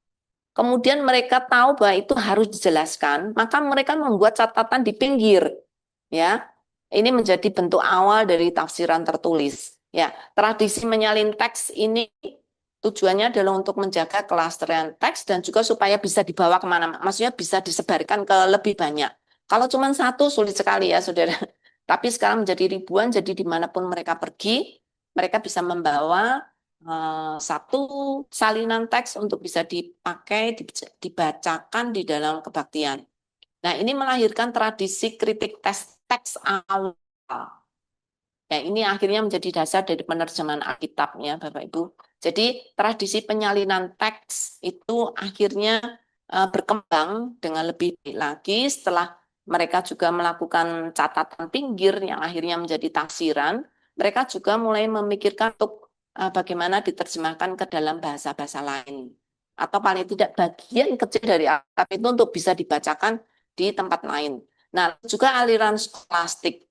kemudian mereka tahu bahwa itu harus dijelaskan, maka mereka membuat catatan di pinggir. Ya, ini menjadi bentuk awal dari tafsiran tertulis. Ya, tradisi menyalin teks ini tujuannya adalah untuk menjaga kelestarian teks dan juga supaya bisa dibawa kemana-mana. Maksudnya bisa disebarkan ke lebih banyak. Kalau cuma satu sulit sekali ya, saudara. Tapi sekarang menjadi ribuan, jadi dimanapun mereka pergi, mereka bisa membawa satu salinan teks untuk bisa dipakai, dibacakan di dalam kebaktian. Nah, ini melahirkan tradisi kritik teks awal. Ya, ini akhirnya menjadi dasar dari penerjemahan Alkitab ya, Bapak Ibu. Jadi tradisi penyalinan teks itu akhirnya berkembang dengan lebih baik lagi setelah mereka juga melakukan catatan pinggir yang akhirnya menjadi tafsiran. Mereka juga mulai memikirkan untuk bagaimana diterjemahkan ke dalam bahasa-bahasa lain. Atau paling tidak bagian kecil dari Alkitab itu untuk bisa dibacakan di tempat lain. Nah, juga aliran skolastik.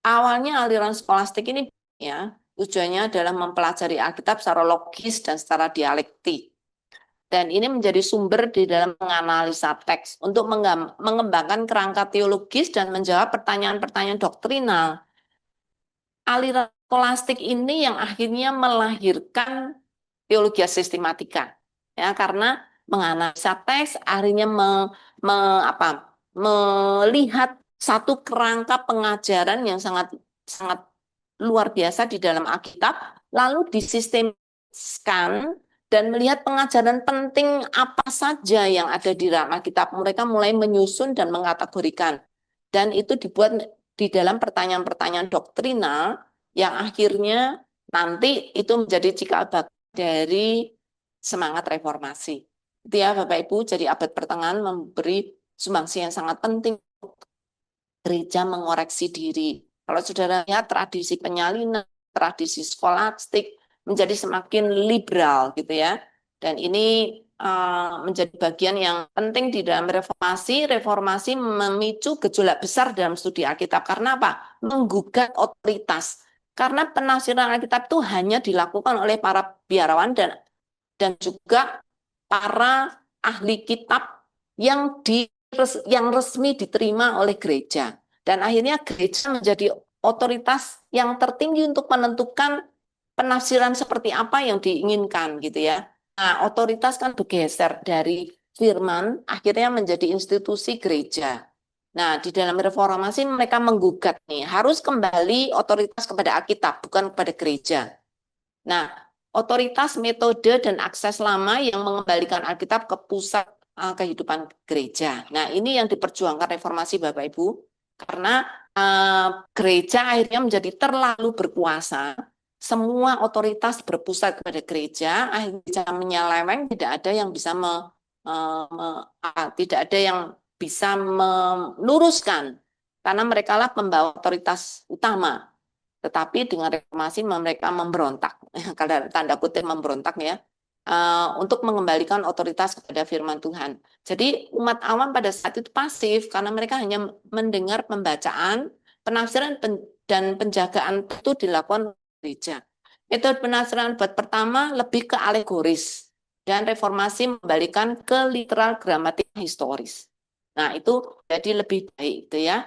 Awalnya aliran skolastik ini ya tujuannya adalah mempelajari Alkitab secara logis dan secara dialektik. Dan ini menjadi sumber di dalam menganalisa teks untuk mengembangkan kerangka teologis dan menjawab pertanyaan-pertanyaan doktrinal. Aliran skolastik ini yang akhirnya melahirkan teologi sistematika. Ya, karena menganalisa teks akhirnya melihat satu kerangka pengajaran yang sangat sangat luar biasa di dalam Alkitab, lalu disistemkan dan melihat pengajaran penting apa saja yang ada di dalam Alkitab. Mereka mulai menyusun dan mengkategorikan. Dan itu dibuat di dalam pertanyaan-pertanyaan doktrinal yang akhirnya nanti itu menjadi cikal bakal dari semangat reformasi. Itu ya Bapak Ibu, jadi abad pertengahan memberi sumbangsi yang sangat penting gereja mengoreksi diri. Kalau saudara lihat tradisi penyalinan, tradisi skolastik menjadi semakin liberal gitu ya. Dan ini menjadi bagian yang penting di dalam reformasi. Reformasi memicu gejolak besar dalam studi Alkitab. Karena apa? Menggugat otoritas. Karena penafsiran Alkitab itu hanya dilakukan oleh para biarawan dan juga para ahli kitab yang yang resmi diterima oleh gereja. Dan akhirnya gereja menjadi otoritas yang tertinggi untuk menentukan penafsiran seperti apa yang diinginkan gitu ya. Nah, otoritas kan bergeser dari firman akhirnya menjadi institusi gereja. Nah, di dalam reformasi mereka menggugat nih, harus kembali otoritas kepada Alkitab, bukan kepada gereja. Nah, otoritas, metode, dan akses lama yang mengembalikan Alkitab ke pusat kehidupan gereja. Nah, ini yang diperjuangkan reformasi Bapak Ibu, karena gereja akhirnya menjadi terlalu berkuasa. Semua otoritas berpusat kepada gereja, akhirnya menyeleweng, tidak ada yang bisa tidak ada yang bisa meluruskan, karena mereka lah pembawa otoritas utama. Tetapi dengan reformasi mereka memberontak, kalau tanda kutip memberontak ya, untuk mengembalikan otoritas kepada firman Tuhan. Jadi umat awam pada saat itu pasif karena mereka hanya mendengar pembacaan, penafsiran dan penjagaan itu dilakukan gereja. Metode penafsiran abad pertama lebih ke alegoris dan reformasi mengembalikan ke literal gramatika historis. Nah, itu jadi lebih baik gitu ya.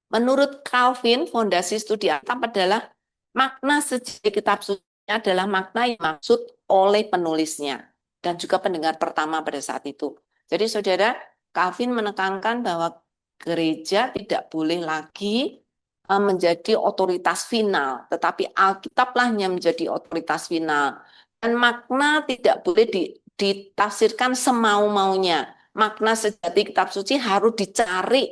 Menurut Calvin, fondasi studi Alkitab adalah makna sejati kitab suci adalah makna yang dimaksud oleh penulisnya dan juga pendengar pertama pada saat itu. Jadi saudara, Calvin menekankan bahwa gereja tidak boleh lagi menjadi otoritas final, tetapi Alkitablah yang menjadi otoritas final. Dan makna tidak boleh ditafsirkan semau-maunya. Makna sejati kitab suci harus dicari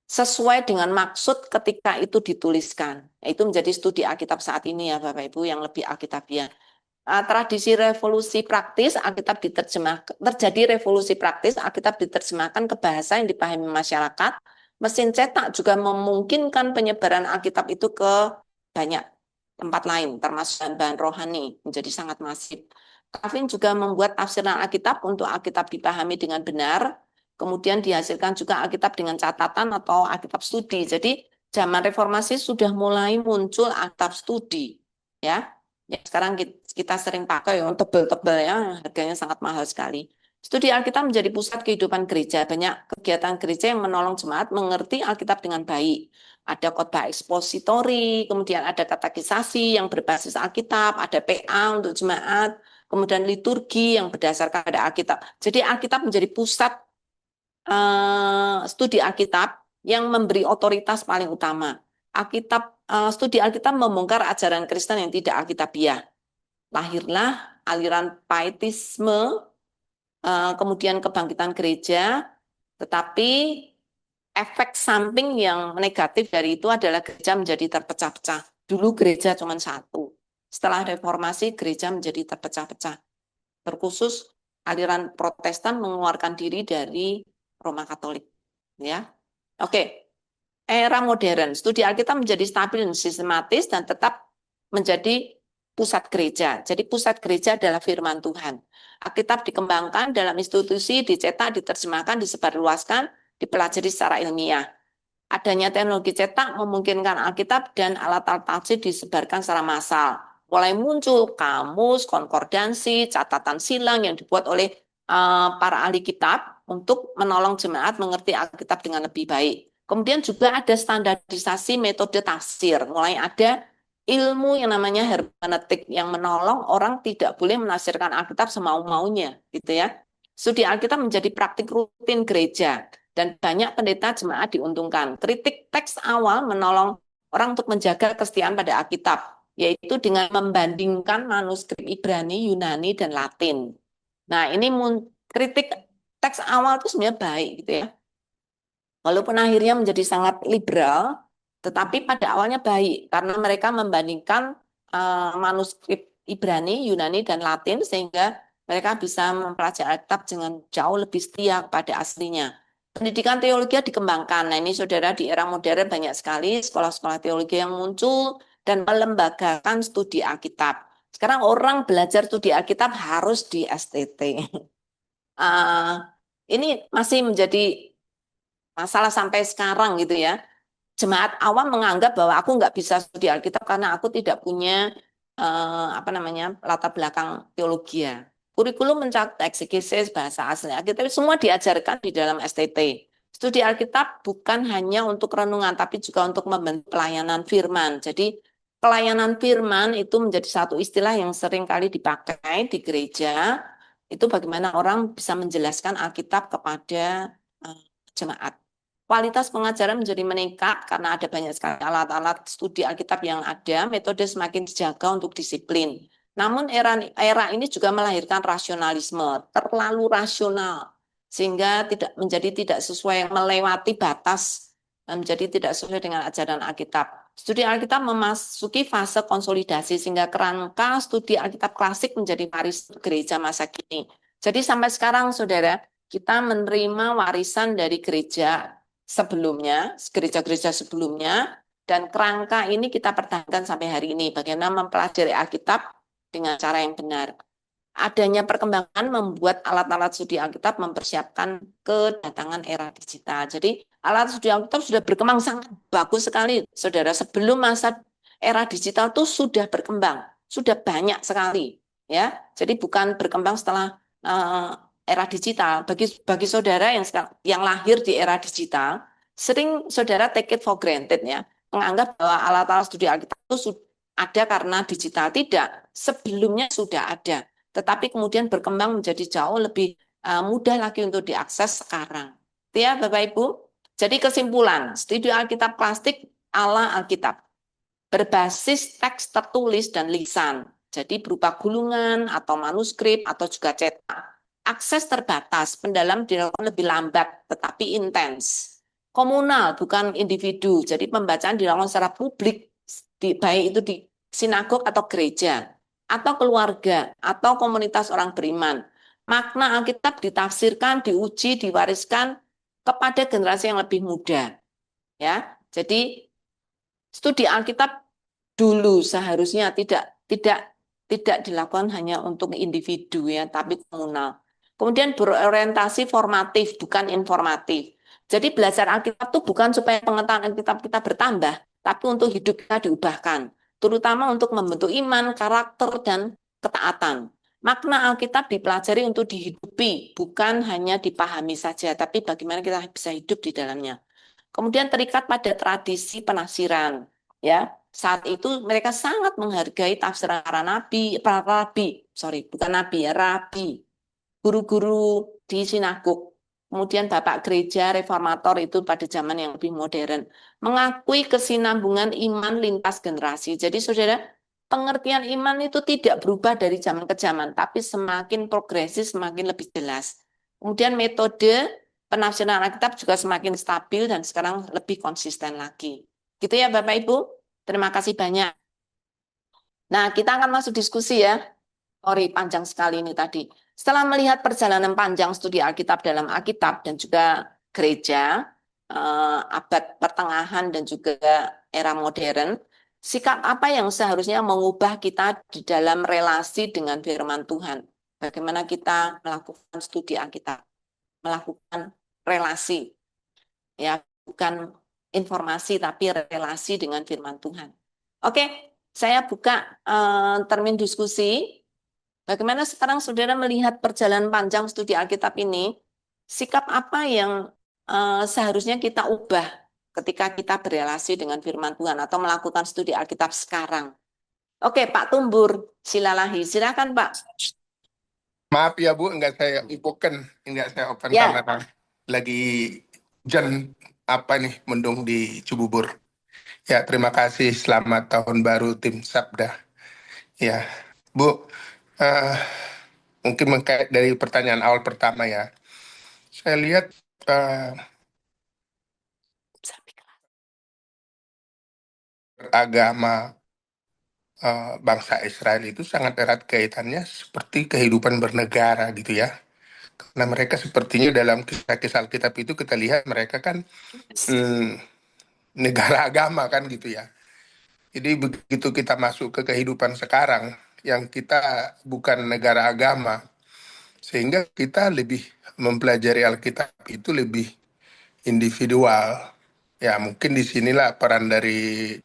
sesuai dengan maksud ketika itu dituliskan. Itu menjadi studi Alkitab saat ini ya Bapak Ibu yang lebih Alkitabiah. Tradisi revolusi praktis, Alkitab diterjemahkan, terjadi revolusi praktis, Alkitab diterjemahkan ke bahasa yang dipahami masyarakat. Mesin cetak juga memungkinkan penyebaran Alkitab itu ke banyak tempat lain, termasuk bahan rohani, menjadi sangat masif. Calvin juga membuat tafsiran Alkitab untuk Alkitab dipahami dengan benar, kemudian dihasilkan juga Alkitab dengan catatan atau Alkitab studi. Jadi zaman reformasi sudah mulai muncul Alkitab studi, ya. Ya, sekarang kita sering pakai yang tebel-tebel ya, harganya sangat mahal sekali. Studi Alkitab menjadi pusat kehidupan gereja. Banyak kegiatan gereja yang menolong jemaat mengerti Alkitab dengan baik. Ada khotbah ekspositori, kemudian ada katekisasi yang berbasis Alkitab, ada PA untuk jemaat, kemudian liturgi yang berdasarkan pada Alkitab. Jadi Alkitab menjadi pusat studi Alkitab yang memberi otoritas paling utama. Studi Alkitab membongkar ajaran Kristen yang tidak Alkitabiah. Lahirlah aliran pietisme, kemudian kebangkitan gereja, tetapi efek samping yang negatif dari itu adalah gereja menjadi terpecah-pecah. Dulu gereja cuma satu. Setelah reformasi gereja menjadi terpecah-pecah. Terkhusus aliran Protestan mengeluarkan diri dari Roma Katolik. Ya, oke. Era modern, studi Alkitab menjadi stabil dan sistematis dan tetap menjadi pusat gereja. Jadi pusat gereja adalah firman Tuhan. Alkitab dikembangkan dalam institusi, dicetak, diterjemahkan, disebarluaskan, dipelajari secara ilmiah. Adanya teknologi cetak memungkinkan Alkitab dan alat-alat tafsir disebarkan secara massal. Mulai muncul kamus, konkordansi, catatan silang yang dibuat oleh para ahli kitab untuk menolong jemaat mengerti Alkitab dengan lebih baik. Kemudian juga ada standarisasi metode tafsir. Mulai ada ilmu yang namanya hermeneutik yang menolong orang tidak boleh menafsirkan Alkitab semau-maunya, gitu ya. Studi Alkitab menjadi praktik rutin gereja dan banyak pendeta jemaat diuntungkan. Kritik teks awal menolong orang untuk menjaga kesetiaan pada Alkitab, yaitu dengan membandingkan manuskrip Ibrani, Yunani, dan Latin. Nah, ini kritik teks awal itu sebenarnya baik, gitu ya. Walaupun akhirnya menjadi sangat liberal, tetapi pada awalnya baik karena mereka membandingkan manuskrip Ibrani, Yunani, dan Latin sehingga mereka bisa mempelajari Alkitab dengan jauh lebih setia pada aslinya. Pendidikan teologi dikembangkan. Nah, ini saudara di era modern banyak sekali sekolah-sekolah teologi yang muncul dan melembagakan studi Alkitab. Sekarang orang belajar studi Alkitab harus di STT. Ini masih menjadi masalah sampai sekarang gitu ya. Jemaat awam menganggap bahwa aku nggak bisa studi Alkitab karena aku tidak punya latar belakang teologi ya. Kurikulum mencakup eksegesis, bahasa asli Alkitab, semua diajarkan di dalam STT. Studi Alkitab bukan hanya untuk renungan, tapi juga untuk membentuk pelayanan firman. Jadi pelayanan firman itu menjadi satu istilah yang sering kali dipakai di gereja. Itu bagaimana orang bisa menjelaskan Alkitab kepada jemaat. Kualitas pengajaran menjadi meningkat karena ada banyak sekali alat-alat studi Alkitab yang ada, metode semakin dijaga untuk disiplin. Namun era ini juga melahirkan rasionalisme, terlalu rasional, sehingga tidak sesuai, melewati batas, menjadi tidak sesuai dengan ajaran Alkitab. Studi Alkitab memasuki fase konsolidasi, sehingga kerangka studi Alkitab klasik menjadi waris gereja masa kini. Jadi sampai sekarang, saudara, kita menerima warisan dari gereja sebelumnya, gereja-gereja sebelumnya, dan kerangka ini kita pertahankan sampai hari ini. Bagaimana mempelajari Alkitab dengan cara yang benar. Adanya perkembangan membuat alat-alat studi Alkitab mempersiapkan kedatangan era digital. Jadi alat studi Alkitab sudah berkembang sangat bagus sekali, saudara. Sebelum masa era digital itu sudah berkembang, sudah banyak sekali, ya. Jadi bukan berkembang setelah era digital. Bagi saudara yang lahir di era digital, sering saudara take it for granted, ya, menganggap bahwa alat-alat studi Alkitab itu ada karena digital. Tidak, sebelumnya sudah ada, tetapi kemudian berkembang menjadi jauh lebih mudah lagi untuk diakses sekarang. Ya, Bapak Ibu. Jadi kesimpulan, studi Alkitab klasik ala Alkitab berbasis teks tertulis dan lisan. Jadi berupa gulungan atau manuskrip atau juga cetak. Akses terbatas, pendalam dilakukan lebih lambat tetapi intens. Komunal, bukan individu. Jadi pembacaan dilakukan secara publik, baik itu di sinagog atau gereja, atau keluarga, atau komunitas orang beriman. Makna Alkitab ditafsirkan, diuji, diwariskan kepada generasi yang lebih muda. Ya, jadi studi Alkitab dulu seharusnya tidak dilakukan hanya untuk individu, ya, tapi komunal. Kemudian berorientasi formatif, bukan informatif. Jadi belajar Alkitab itu bukan supaya pengetahuan Alkitab kita bertambah, tapi untuk hidup kita diubahkan, terutama untuk membentuk iman, karakter, dan ketaatan. Makna Alkitab dipelajari untuk dihidupi, bukan hanya dipahami saja, tapi bagaimana kita bisa hidup di dalamnya. Kemudian terikat pada tradisi penafsiran, ya. Saat itu mereka sangat menghargai tafsiran para rabi, bukan nabi, ya, rabi, guru-guru di sinagog. Kemudian bapak gereja reformator itu pada zaman yang lebih modern, mengakui kesinambungan iman lintas generasi. Jadi saudara, pengertian iman itu tidak berubah dari zaman ke zaman, tapi semakin progresif, semakin lebih jelas. Kemudian metode penafsiran Alkitab juga semakin stabil dan sekarang lebih konsisten lagi. Gitu ya Bapak Ibu. Terima kasih banyak. Nah, kita akan masuk diskusi, ya. Sorry, panjang sekali ini tadi. Setelah melihat perjalanan panjang studi Alkitab dalam Alkitab dan juga gereja, abad pertengahan dan juga era modern, sikap apa yang seharusnya mengubah kita di dalam relasi dengan firman Tuhan? Bagaimana kita melakukan studi Alkitab, melakukan relasi, ya, bukan informasi tapi relasi dengan firman Tuhan. Oke, saya buka termin diskusi. Bagaimana sekarang saudara melihat perjalanan panjang studi Alkitab ini? Sikap apa yang seharusnya kita ubah ketika kita berelasi dengan firman Tuhan atau melakukan studi Alkitab sekarang? Oke, Pak Tumbur, silalahi. Silakan, Pak. Maaf ya Bu, enggak saya open Ya. kamera. Lagi hujan mendung di Cibubur. Ya, terima kasih. Selamat tahun baru tim Sabda. Ya, Bu, mungkin dari pertanyaan awal pertama ya. Saya lihat agama bangsa Israel itu sangat erat kaitannya seperti kehidupan bernegara gitu ya. Karena mereka sepertinya dalam kisah-kisah Alkitab itu kita lihat mereka kan negara agama kan gitu ya. Jadi begitu kita masuk ke kehidupan sekarang yang kita bukan negara agama, sehingga kita lebih mempelajari Alkitab itu lebih individual. Ya mungkin disinilah peran dari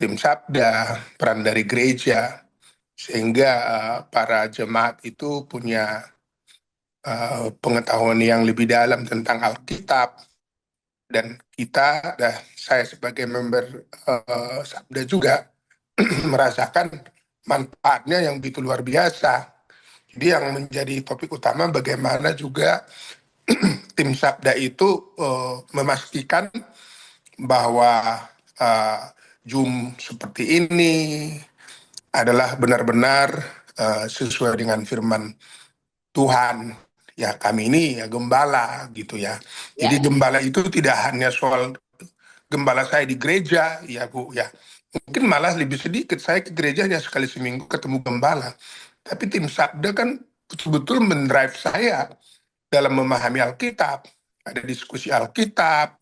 tim Sabda, peran dari gereja, sehingga para jemaat itu punya pengetahuan yang lebih dalam tentang Alkitab. Dan saya sebagai member Sabda juga merasakan manfaatnya yang begitu luar biasa. Jadi yang menjadi topik utama bagaimana juga tim Sabda itu memastikan bahwa Zoom seperti ini adalah benar-benar sesuai dengan firman Tuhan. Ya, kami ini ya gembala gitu ya. Ya. Jadi gembala itu tidak hanya soal gembala saya di gereja, ya Bu, ya. Mungkin malah lebih sedikit, saya ke gereja hanya sekali seminggu ketemu gembala. Tapi tim Sabda kan betul-betul mendrive saya dalam memahami Alkitab. Ada diskusi Alkitab,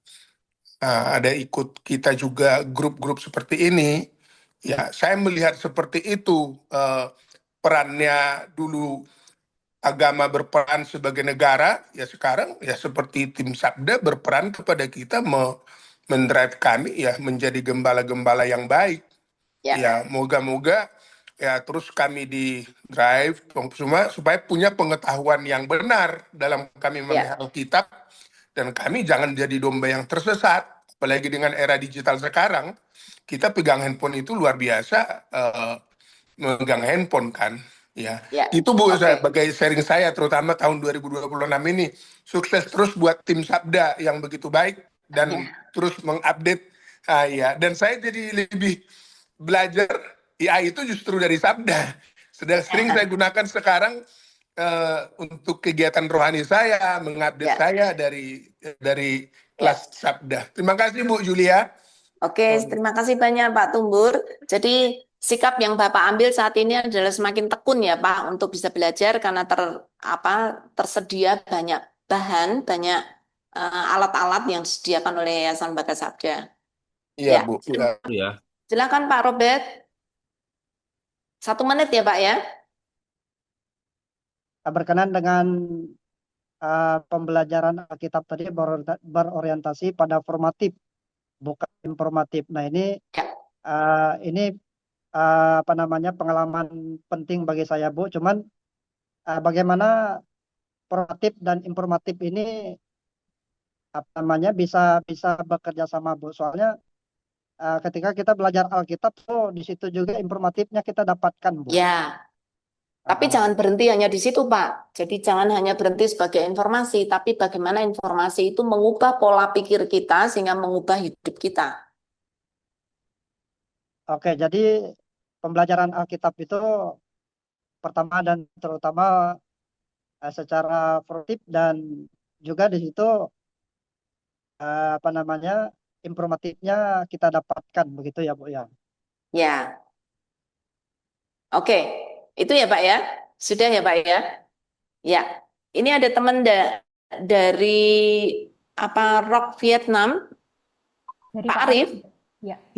ada ikut kita juga grup-grup seperti ini. Ya, saya melihat seperti itu perannya dulu agama berperan sebagai negara, ya sekarang ya seperti tim Sabda berperan kepada kita mendrive kami ya menjadi gembala-gembala yang baik. Ya. Ya, moga-moga ya terus kami di drive semua supaya punya pengetahuan yang benar dalam kami memahami Alkitab, dan kami jangan jadi domba yang tersesat. Apalagi dengan era digital sekarang, kita pegang handphone itu luar biasa, megang handphone kan. Ya, itu Bu, saya sebagai sharing saya terutama tahun 2026 ini. Sukses terus buat tim Sabda yang begitu baik dan terus mengupdate. Ya, dan saya jadi lebih belajar AI itu justru dari Sabda. Sudah sering saya gunakan sekarang untuk kegiatan rohani saya, mengupdate saya dari kelas Sabda. Terima kasih Bu Julia. Oke, terima kasih banyak Pak Tumbur. Jadi sikap yang Bapak ambil saat ini adalah semakin tekun ya Pak untuk bisa belajar karena tersedia banyak bahan, banyak alat-alat yang disediakan oleh Yayasan Bagas Sabda. Iya Bu. Ya. Silakan Pak Robert. 1 menit ya Pak ya. Berkenan dengan pembelajaran Alkitab tadi berorientasi pada formatif, bukan informatif. Nah ini apa namanya pengalaman penting bagi saya Bu. Cuman bagaimana formatif dan informatif ini apa namanya bisa bekerja sama Bu. Soalnya ketika kita belajar Alkitab, di situ juga informatifnya kita dapatkan Bu. Ya. Tapi jangan berhenti hanya di situ, Pak. Jadi jangan hanya berhenti sebagai informasi, tapi bagaimana informasi itu mengubah pola pikir kita sehingga mengubah hidup kita. Oke, jadi pembelajaran Alkitab itu pertama dan terutama secara formatif dan juga di situ apa namanya informatifnya kita dapatkan begitu ya Bu ya. Ya. Oke, itu ya Pak ya. Sudah ya Pak ya. Ya. Ini ada teman dari Rock Vietnam. Dari Pak Arif.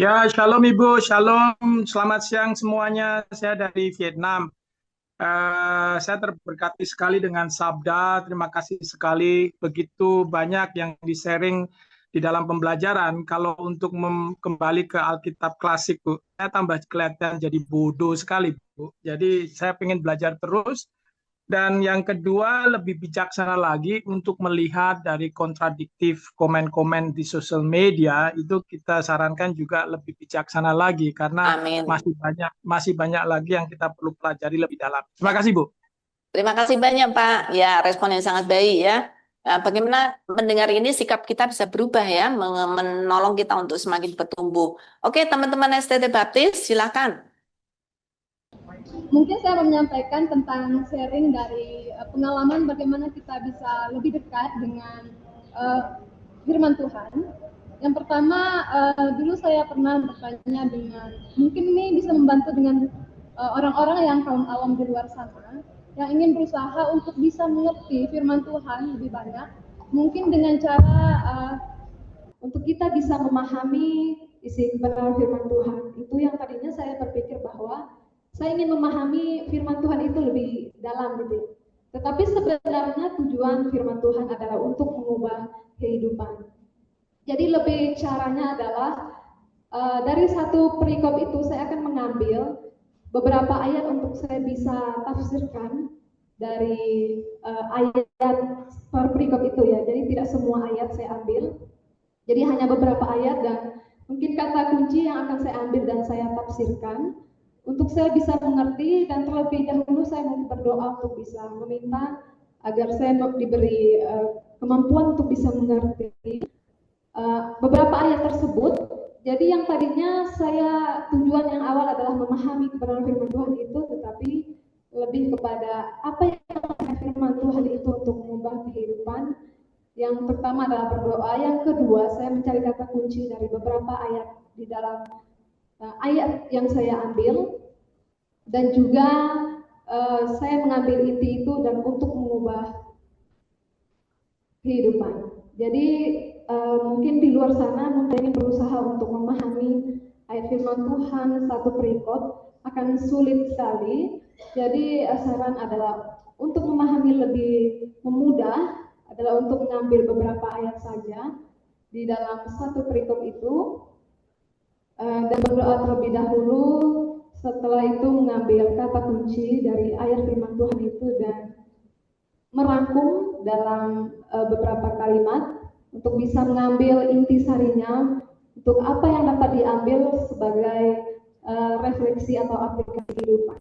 Ya, shalom Ibu, shalom, selamat siang semuanya. Saya dari Vietnam. Saya terberkati sekali dengan Sabda. Terima kasih sekali. Begitu banyak yang di-sharing di dalam pembelajaran. Kalau untuk kembali ke Alkitab klasik, Bu, saya tambah kelihatan jadi bodoh sekali, Bu. Jadi saya ingin belajar terus. Dan yang kedua, lebih bijaksana lagi untuk melihat dari kontradiktif komen-komen di sosial media, itu kita sarankan juga lebih bijaksana lagi, karena masih banyak lagi yang kita perlu pelajari lebih dalam. Terima kasih, Bu. Terima kasih banyak, Pak. Ya, respon yang sangat baik ya. Bagaimana mendengar ini sikap kita bisa berubah ya, menolong kita untuk semakin bertumbuh. Oke, teman-teman STT Baptis, silakan. Mungkin saya mau menyampaikan tentang sharing dari pengalaman bagaimana kita bisa lebih dekat dengan firman Tuhan. Yang pertama, dulu saya pernah bertanya dengan, mungkin ini bisa membantu dengan orang-orang yang kaum awam di luar sana, yang ingin berusaha untuk bisa mengerti firman Tuhan lebih banyak, mungkin dengan cara untuk kita bisa memahami isi kebenaran firman Tuhan. Itu yang tadinya saya berpikir bahwa saya ingin memahami firman Tuhan itu lebih dalam gitu. Tetapi sebenarnya tujuan firman Tuhan adalah untuk mengubah kehidupan. Jadi lebih caranya adalah dari satu perikop itu saya akan mengambil beberapa ayat untuk saya bisa tafsirkan dari ayat per perikop itu ya. Jadi tidak semua ayat saya ambil. Jadi hanya beberapa ayat dan mungkin kata kunci yang akan saya ambil dan saya tafsirkan. Untuk saya bisa mengerti, dan terlebih dahulu saya mau berdoa untuk bisa meminta agar saya diberi kemampuan untuk bisa mengerti beberapa ayat tersebut. Jadi yang tadinya tujuan yang awal adalah memahami kebenaran firman Tuhan itu, tetapi lebih kepada apa yang firman Tuhan itu untuk mengubah kehidupan. Yang pertama adalah berdoa, yang kedua saya mencari kata kunci dari beberapa ayat di dalam ayat yang saya ambil, dan juga saya mengambil inti itu dan untuk mengubah kehidupan. Jadi mungkin di luar sana mungkin berusaha untuk memahami ayat firman Tuhan satu perikop akan sulit sekali. Jadi saran adalah untuk memahami lebih memudah adalah untuk mengambil beberapa ayat saja di dalam satu perikop itu dan berdoa terlebih dahulu. Setelah itu mengambil kata kunci dari ayat firman Tuhan itu dan merangkum dalam beberapa kalimat untuk bisa mengambil intisarinya untuk apa yang dapat diambil sebagai refleksi atau aplikasi kehidupan.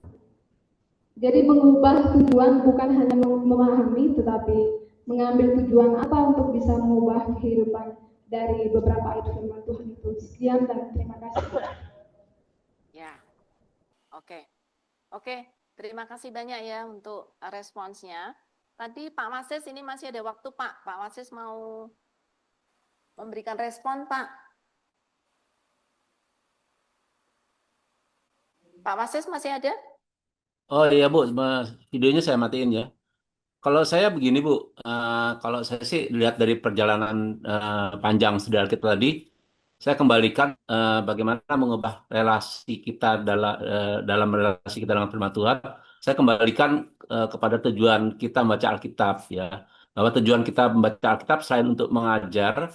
Jadi mengubah tujuan bukan hanya memahami, tetapi mengambil tujuan apa untuk bisa mengubah kehidupan dari beberapa ayat firman Tuhan itu. Sekian dan terima kasih. Ya, oke. Terima kasih banyak ya untuk responsnya. Tadi Pak Wasis ini masih ada waktu, Pak. Pak Wasis mau memberikan respon, Pak. Pak Wasis masih ada? Oh iya Bu, videonya saya matiin ya. Kalau saya begini Bu, kalau saya sih lihat dari perjalanan panjang studi Alkitab tadi, saya kembalikan bagaimana mengubah relasi kita dalam relasi kita dengan firman Tuhan. Saya kembalikan kepada tujuan kita membaca Alkitab ya, bahwa tujuan kita membaca Alkitab selain untuk mengajar,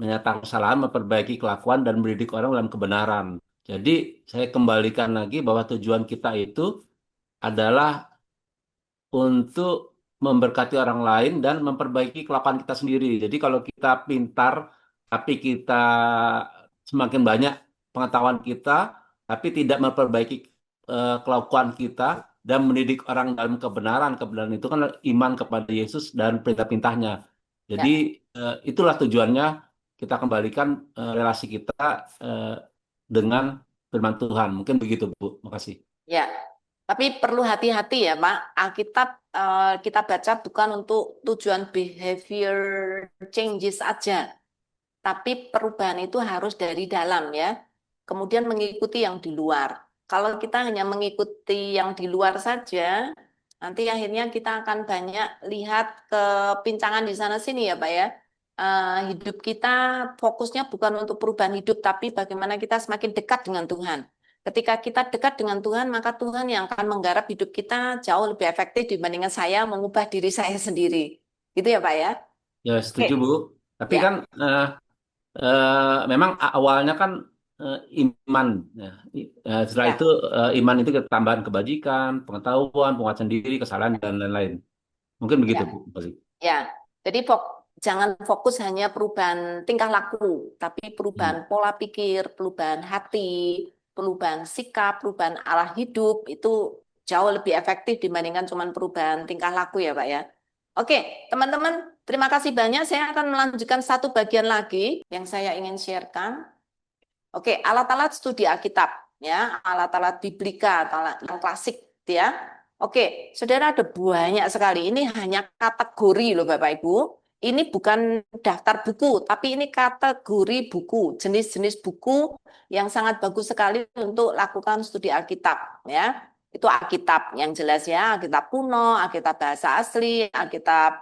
menyatakan kesalahan, memperbaiki kelakuan dan mendidik orang dalam kebenaran. Jadi saya kembalikan lagi bahwa tujuan kita itu adalah untuk memberkati orang lain dan memperbaiki kelakuan kita sendiri. Jadi kalau kita pintar, tapi kita semakin banyak pengetahuan kita, tapi tidak memperbaiki kelakuan kita dan mendidik orang dalam kebenaran. Kebenaran itu kan iman kepada Yesus dan perintah-perintahnya. Jadi itulah tujuannya, kita kembalikan relasi kita dengan firman Tuhan. Mungkin begitu, Bu. Makasih. Ya, tapi perlu hati-hati ya, Pak. Alkitab kita baca bukan untuk tujuan behavior changes aja, tapi perubahan itu harus dari dalam ya. Kemudian mengikuti yang di luar. Kalau kita hanya mengikuti yang di luar saja, nanti akhirnya kita akan banyak lihat kepincangan di sana sini ya, Pak ya. Hidup kita fokusnya bukan untuk perubahan hidup, tapi bagaimana kita semakin dekat dengan Tuhan. Ketika kita dekat dengan Tuhan, maka Tuhan yang akan menggarap hidup kita jauh lebih efektif dibandingkan saya mengubah diri saya sendiri. Gitu ya, Pak ya? Ya, setuju, Oke. Bu. Tapi Ya. kan memang awalnya kan iman. Ya. Setelah Ya. itu iman itu tambahan kebajikan, pengetahuan, penguasaan diri, kesalahan, dan lain-lain. Mungkin begitu, Ya. Bu. Pasti. Ya. Jadi jangan fokus hanya perubahan tingkah laku, tapi perubahan pola pikir, perubahan hati, perubahan sikap, perubahan arah hidup itu jauh lebih efektif dibandingkan cuma perubahan tingkah laku ya, Pak ya. Oke, teman-teman, terima kasih banyak. Saya akan melanjutkan satu bagian lagi yang saya ingin sharekan. Oke, alat-alat studi Alkitab ya, alat-alat biblika atau alat yang klasik ya. Oke, saudara, ada banyak sekali. Ini hanya kategori loh Bapak Ibu. Ini bukan daftar buku, tapi ini kategori buku, jenis-jenis buku yang sangat bagus sekali untuk lakukan studi Alkitab ya. Itu Alkitab yang jelas ya, Alkitab kuno, Alkitab bahasa asli, Alkitab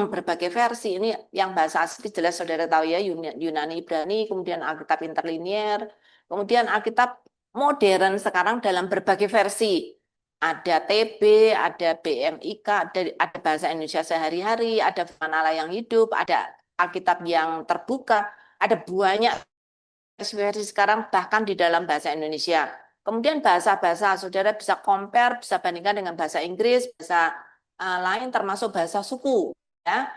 berbagai versi. Ini yang bahasa asli jelas saudara tahu ya, Yunani, Ibrani, kemudian Alkitab interlinier, kemudian Alkitab modern sekarang dalam berbagai versi. Ada TB, ada BMIK, ada bahasa Indonesia sehari-hari, ada firman Allah yang hidup, ada Alkitab yang terbuka, ada banyak versi sekarang bahkan di dalam bahasa Indonesia. Kemudian bahasa-bahasa saudara bisa compare, bisa bandingkan dengan bahasa Inggris, bahasa lain termasuk bahasa suku. Ya,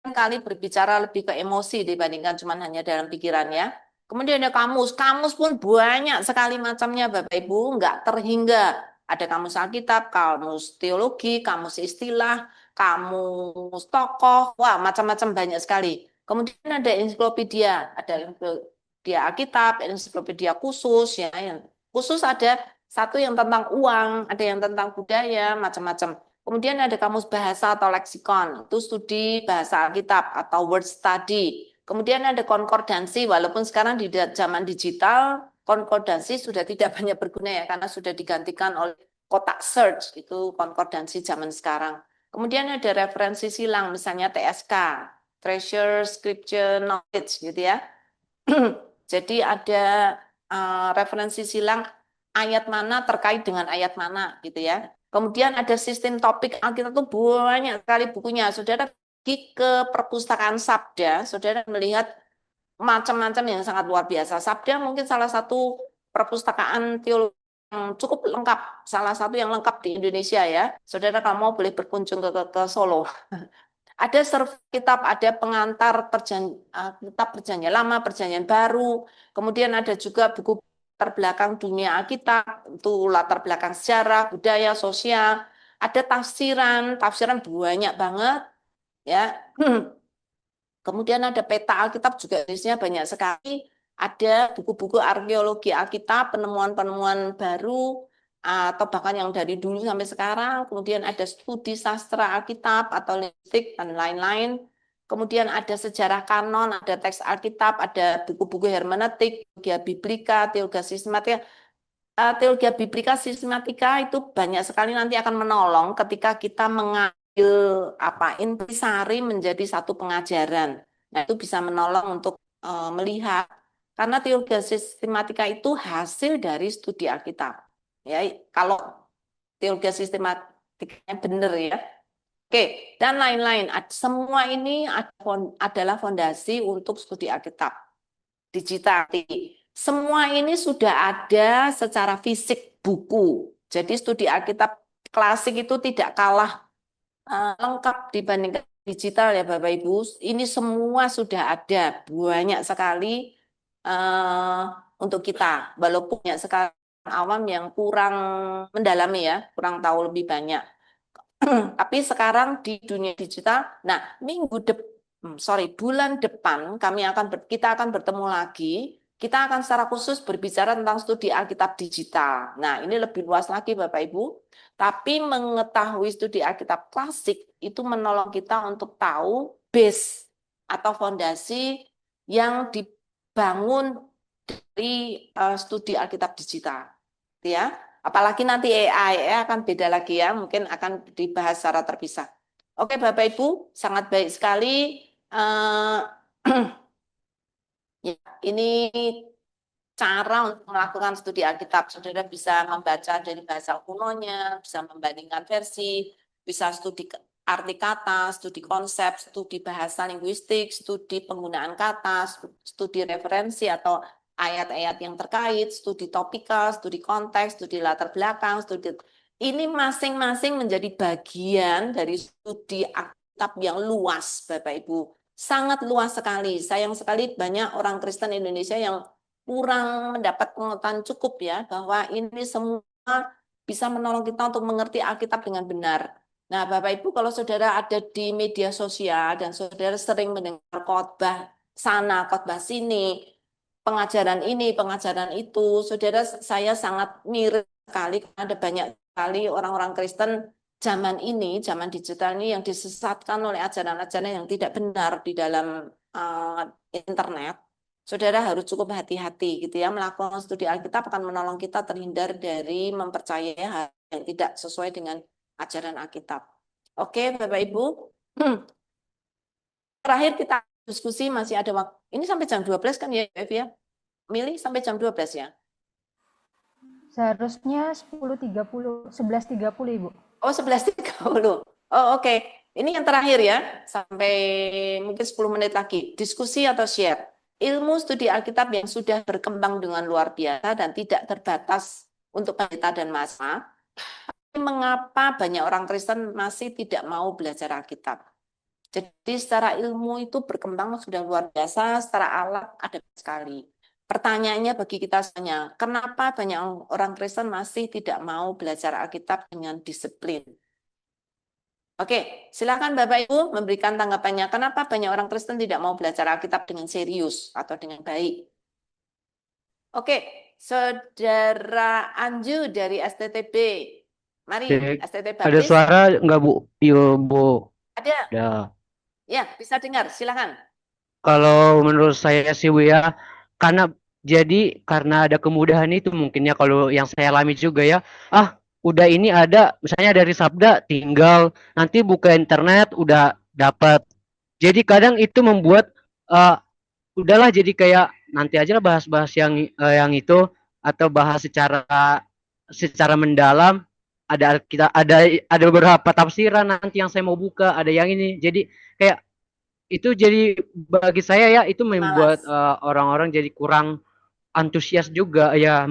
kali berbicara lebih ke emosi dibandingkan cuma hanya dalam pikirannya. Kemudian ada kamus, kamus pun banyak sekali macamnya Bapak Ibu, nggak terhingga. Ada kamus Alkitab, kamus teologi, kamus istilah, kamus tokoh, wah macam-macam banyak sekali. Kemudian ada ensiklopedia, Alkitab, ensiklopedia khusus ya, yang khusus ada satu yang tentang uang, ada yang tentang budaya, macam-macam. Kemudian ada kamus bahasa atau leksikon, itu studi bahasa Alkitab atau word study. Kemudian ada konkordansi, walaupun sekarang di zaman digital, konkordansi sudah tidak banyak berguna ya, karena sudah digantikan oleh kotak search, itu konkordansi zaman sekarang. Kemudian ada referensi silang, misalnya TSK, Treasure Scripture Knowledge, gitu ya. Jadi ada referensi silang ayat mana terkait dengan ayat mana, gitu ya. Kemudian ada sistem topik Alkitab itu banyak sekali bukunya. Saudara pergi ke perpustakaan Sabda, saudara melihat macam-macam yang sangat luar biasa. Sabda mungkin salah satu perpustakaan teologi yang cukup lengkap, salah satu yang lengkap di Indonesia ya. Saudara kalau mau boleh berkunjung ke Solo. Ada survei kitab, ada pengantar kitab perjanjian lama, perjanjian baru. Kemudian ada juga buku latar belakang dunia Alkitab, itu latar belakang sejarah, budaya, sosial. Ada tafsiran banyak banget ya. Kemudian ada peta Alkitab juga isinya banyak sekali. Ada buku-buku arkeologi Alkitab, penemuan-penemuan baru, atau bahkan yang dari dulu sampai sekarang. Kemudian ada studi sastra Alkitab atau linguistik dan lain-lain. Kemudian ada sejarah kanon, ada teks Alkitab, ada buku-buku hermeneutik, teologi biblika, teologi sistematika. Teologi biblika sistematika itu banyak sekali nanti akan menolong ketika kita mengambil intisari menjadi satu pengajaran. Nah, itu bisa menolong untuk melihat karena teologi sistematika itu hasil dari studi Alkitab. Ya, kalau teologi sistematikanya benar ya. Oke, dan lain-lain. Semua ini adalah fondasi untuk studi Alkitab digital. Semua ini sudah ada secara fisik buku. Jadi studi Alkitab klasik itu tidak kalah lengkap dibandingkan digital ya Bapak Ibu. Ini semua sudah ada banyak sekali untuk kita. Walaupun banyak sekali awam yang kurang mendalami ya, kurang tahu lebih banyak. Tapi sekarang di dunia digital, nah bulan depan kita akan bertemu lagi. Kita akan secara khusus berbicara tentang studi Alkitab digital. Nah, ini lebih luas lagi Bapak Ibu. Tapi mengetahui studi Alkitab klasik itu menolong kita untuk tahu base atau fondasi yang dibangun dari studi Alkitab digital. Ya. Apalagi nanti AI akan beda lagi ya, mungkin akan dibahas secara terpisah. Oke Bapak Ibu, sangat baik sekali. Ya, ini cara untuk melakukan studi Alkitab. Saudara bisa membaca dari bahasa kunonya, bisa membandingkan versi, bisa studi arti kata, studi konsep, studi bahasa linguistik, studi penggunaan kata, studi referensi atau ayat-ayat yang terkait, studi topikal, studi konteks, studi latar belakang, studi ini masing-masing menjadi bagian dari studi Alkitab yang luas, Bapak Ibu. Sangat luas sekali. Sayang sekali banyak orang Kristen Indonesia yang kurang mendapat pengetahuan cukup ya, bahwa ini semua bisa menolong kita untuk mengerti Alkitab dengan benar. Nah, Bapak Ibu, kalau saudara ada di media sosial dan saudara sering mendengar khotbah sana, khotbah sini, pengajaran ini, pengajaran itu, saudara saya sangat miris sekali karena ada banyak sekali orang-orang Kristen zaman ini, zaman digital ini yang disesatkan oleh ajaran-ajaran yang tidak benar di dalam internet. Saudara harus cukup hati-hati gitu ya, melakukan studi Alkitab akan menolong kita terhindar dari mempercayai hal yang tidak sesuai dengan ajaran Alkitab. Oke, Bapak Ibu. Terakhir kita diskusi masih ada waktu. Ini sampai jam 12 kan ya, Ev ya? Milih sampai jam 12 ya? Seharusnya 10.30, 11.30 Ibu. Oh, 11.30. Oh, oke. Ini yang terakhir ya, sampai mungkin 10 menit lagi. Diskusi atau share. Ilmu studi Alkitab yang sudah berkembang dengan luar biasa dan tidak terbatas untuk pendeta dan massa. Mengapa banyak orang Kristen masih tidak mau belajar Alkitab? Jadi secara ilmu itu berkembang sudah luar biasa, secara alat ada sekali. Pertanyaannya bagi kita semuanya, kenapa banyak orang Kristen masih tidak mau belajar Alkitab dengan disiplin? Oke, silakan Bapak Ibu memberikan tanggapannya. Kenapa banyak orang Kristen tidak mau belajar Alkitab dengan serius atau dengan baik? Oke, Saudara Anju dari STTB. Mari, Cek. STT Ada Baptis. suara nggak Bu? Iya Bu. Ada. Ada. Ya, bisa dengar. Silakan. Kalau menurut saya sih Bu ya, karena ada kemudahan itu mungkin ya kalau yang saya alami juga ya. Udah ini ada misalnya dari Sabda tinggal nanti buka internet udah dapat. Jadi kadang itu membuat eh, udahlah jadi kayak nanti aja lah bahas-bahas yang itu atau bahas secara mendalam ada beberapa tafsiran nanti yang saya mau buka ada yang ini jadi kayak itu jadi bagi saya ya itu membuat Malas. orang-orang jadi kurang antusias juga ya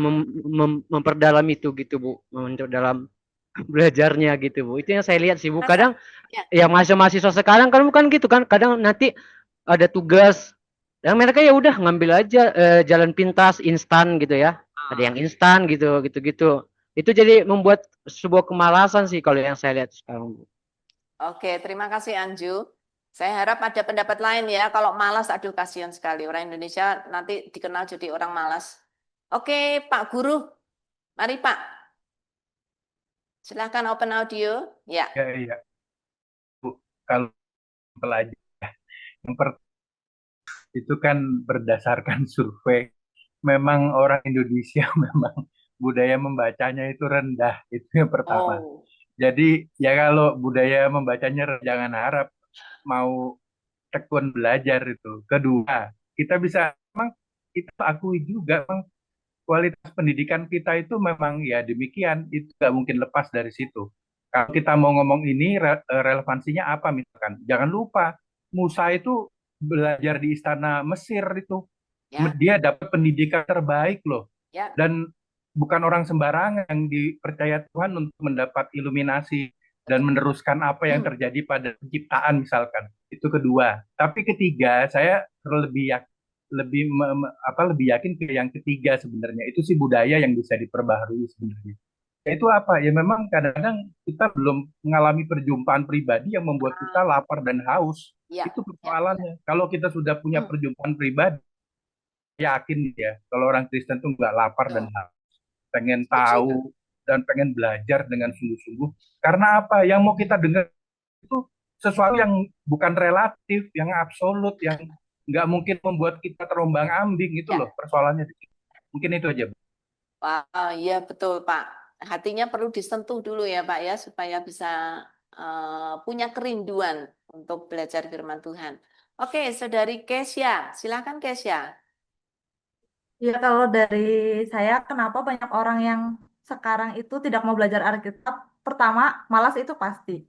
memperdalam itu gitu Bu untuk dalam belajarnya gitu Bu itu yang saya lihat sih Bu Masa? kadang Ya. ya mahasiswa sekarang kan bukan gitu kan kadang nanti ada tugas dan mereka ya udah ngambil aja jalan pintas instan gitu ya ada yang instan gitu gitu itu jadi membuat sebuah kemalasan sih kalau yang saya lihat sekarang Bu. Oke, terima kasih Anju. Saya harap ada pendapat lain ya. Kalau malas, aduh kasihan sekali. Orang Indonesia nanti dikenal jadi orang malas. Oke, Pak Guru. Mari Pak. Silakan open audio. Ya. Ya, iya. Bu, kalau pelajar yang itu kan berdasarkan survei, memang orang Indonesia memang budaya membacanya itu rendah, itu yang pertama. Oh, Jadi ya kalau budaya membacanya rendah, jangan harap mau tekun belajar itu. Kedua, memang kita akui juga memang kualitas pendidikan kita itu memang ya demikian, itu nggak mungkin lepas dari situ. Kalau kita mau ngomong ini relevansinya apa misalkan, jangan lupa Musa itu belajar di istana Mesir itu, ya, dia dapat pendidikan terbaik loh, ya. dan bukan orang sembarangan yang dipercaya Tuhan untuk mendapat iluminasi dan meneruskan apa yang terjadi pada penciptaan misalkan. Itu kedua. Tapi ketiga, saya lebih yakin ke yang ketiga sebenarnya. Itu sih budaya yang bisa diperbaharui sebenarnya. Itu apa? Ya memang kadang-kadang kita belum mengalami perjumpaan pribadi yang membuat kita lapar dan haus. Ya, Itu ya. persoalannya. Kalau kita sudah punya perjumpaan pribadi, yakin ya, kalau orang Kristen tuh nggak lapar dan haus, pengen tahu dan pengen belajar dengan sungguh-sungguh. Karena apa? Yang mau kita dengar itu sesuatu yang bukan relatif, yang absolut, yang nggak mungkin membuat kita terombang-ambing itu Ya. loh persoalannya. Mungkin itu aja, Bu. Wah, iya betul Pak. Hatinya perlu disentuh dulu ya Pak ya, supaya bisa punya kerinduan untuk belajar firman Tuhan. Oke, Saudari Kesya. Silakan Kesya. Ya, kalau dari saya, kenapa banyak orang yang sekarang itu tidak mau belajar Alkitab? Pertama, malas itu pasti.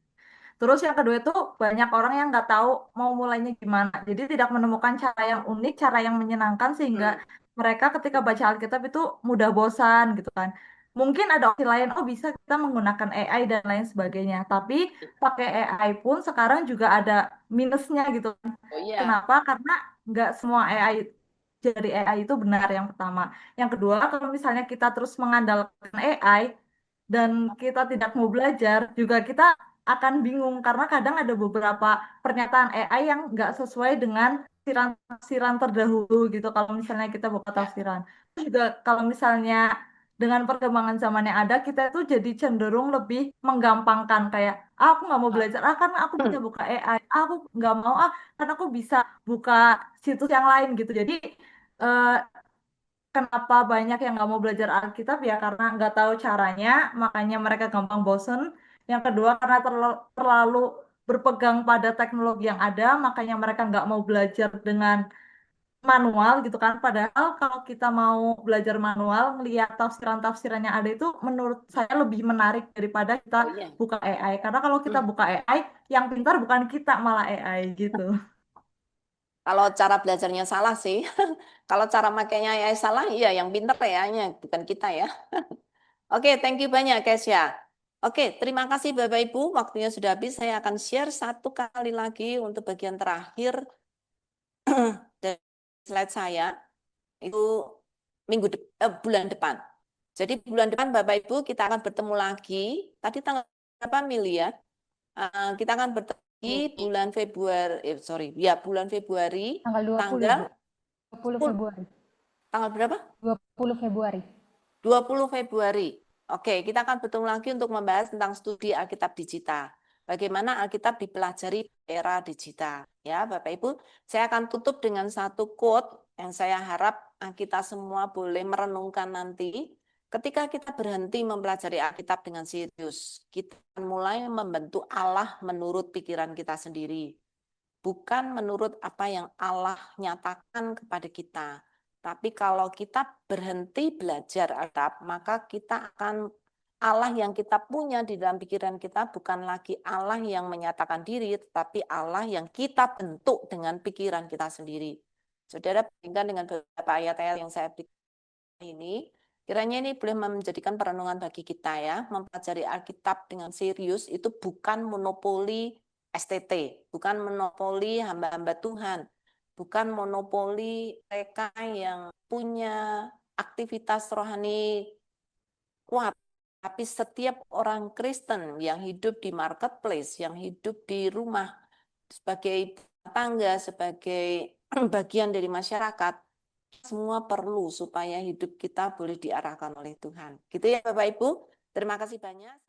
Terus yang kedua itu banyak orang yang nggak tahu mau mulainya gimana. Jadi tidak menemukan cara yang unik, cara yang menyenangkan sehingga mereka ketika baca Alkitab itu mudah bosan gitu kan. Mungkin ada opsi lain, oh bisa kita menggunakan AI dan lain sebagainya. Tapi pakai AI pun sekarang juga ada minusnya gitu kan. Oh iya. Kenapa? Karena nggak semua AI dari AI itu benar yang pertama. Yang kedua, kalau misalnya kita terus mengandalkan AI dan kita tidak mau belajar, juga kita akan bingung karena kadang ada beberapa pernyataan AI yang nggak sesuai dengan tafsiran terdahulu gitu. Kalau misalnya kita buka tafsiran, terus juga kalau misalnya dengan perkembangan zaman yang ada, kita itu jadi cenderung lebih menggampangkan kayak, aku nggak mau belajar, karena aku bisa buka AI, aku nggak mau, karena aku bisa buka situs yang lain gitu. Jadi eh, kenapa banyak yang nggak mau belajar Alkitab ya karena nggak tahu caranya, makanya mereka gampang bosen. Yang kedua karena terlalu berpegang pada teknologi yang ada, makanya mereka nggak mau belajar dengan manual gitu kan. Padahal kalau kita mau belajar manual, melihat tafsiran-tafsiran yang ada itu menurut saya lebih menarik daripada kita Oh iya. buka AI. Karena kalau kita buka AI, yang pintar bukan kita malah AI gitu. Kalau cara belajarnya salah sih. Kalau cara makainya AI salah, iya yang pintar AI-nya, bukan kita ya. Oke, thank you banyak Kesya. Oke, terima kasih Bapak Ibu. Waktunya sudah habis. Saya akan share satu kali lagi untuk bagian terakhir dari slide saya. Itu bulan depan. Jadi bulan depan Bapak Ibu kita akan bertemu lagi. Tadi tanggal berapa Mili ya? Kita akan bertemu di bulan Februari, bulan Februari, Tanggal 20, tanggal Bu. 20 Februari. tanggal berapa? 20 Februari. 20 Februari. Oke, kita akan bertemu lagi untuk membahas tentang studi Alkitab digital. Bagaimana Alkitab dipelajari era digital. Ya, Bapak Ibu, saya akan tutup dengan satu quote yang saya harap kita semua boleh merenungkan nanti. Ketika kita berhenti mempelajari Alkitab dengan serius, kita akan mulai membentuk Allah menurut pikiran kita sendiri. Bukan menurut apa yang Allah nyatakan kepada kita. Tapi kalau kita berhenti belajar Alkitab, maka kita akan Allah yang kita punya di dalam pikiran kita bukan lagi Allah yang menyatakan diri, tetapi Allah yang kita bentuk dengan pikiran kita sendiri. Saudara, bandingkan dengan beberapa ayat-ayat yang saya berikan ini, kiranya ini boleh menjadikan perenungan bagi kita ya. Mempelajari Alkitab dengan serius itu bukan monopoli STT, bukan monopoli hamba-hamba Tuhan, bukan monopoli mereka yang punya aktivitas rohani kuat, tapi setiap orang Kristen yang hidup di marketplace, yang hidup di rumah sebagai tangga, sebagai bagian dari masyarakat, semua perlu supaya hidup kita boleh diarahkan oleh Tuhan. Gitu ya Bapak Ibu. Terima kasih banyak.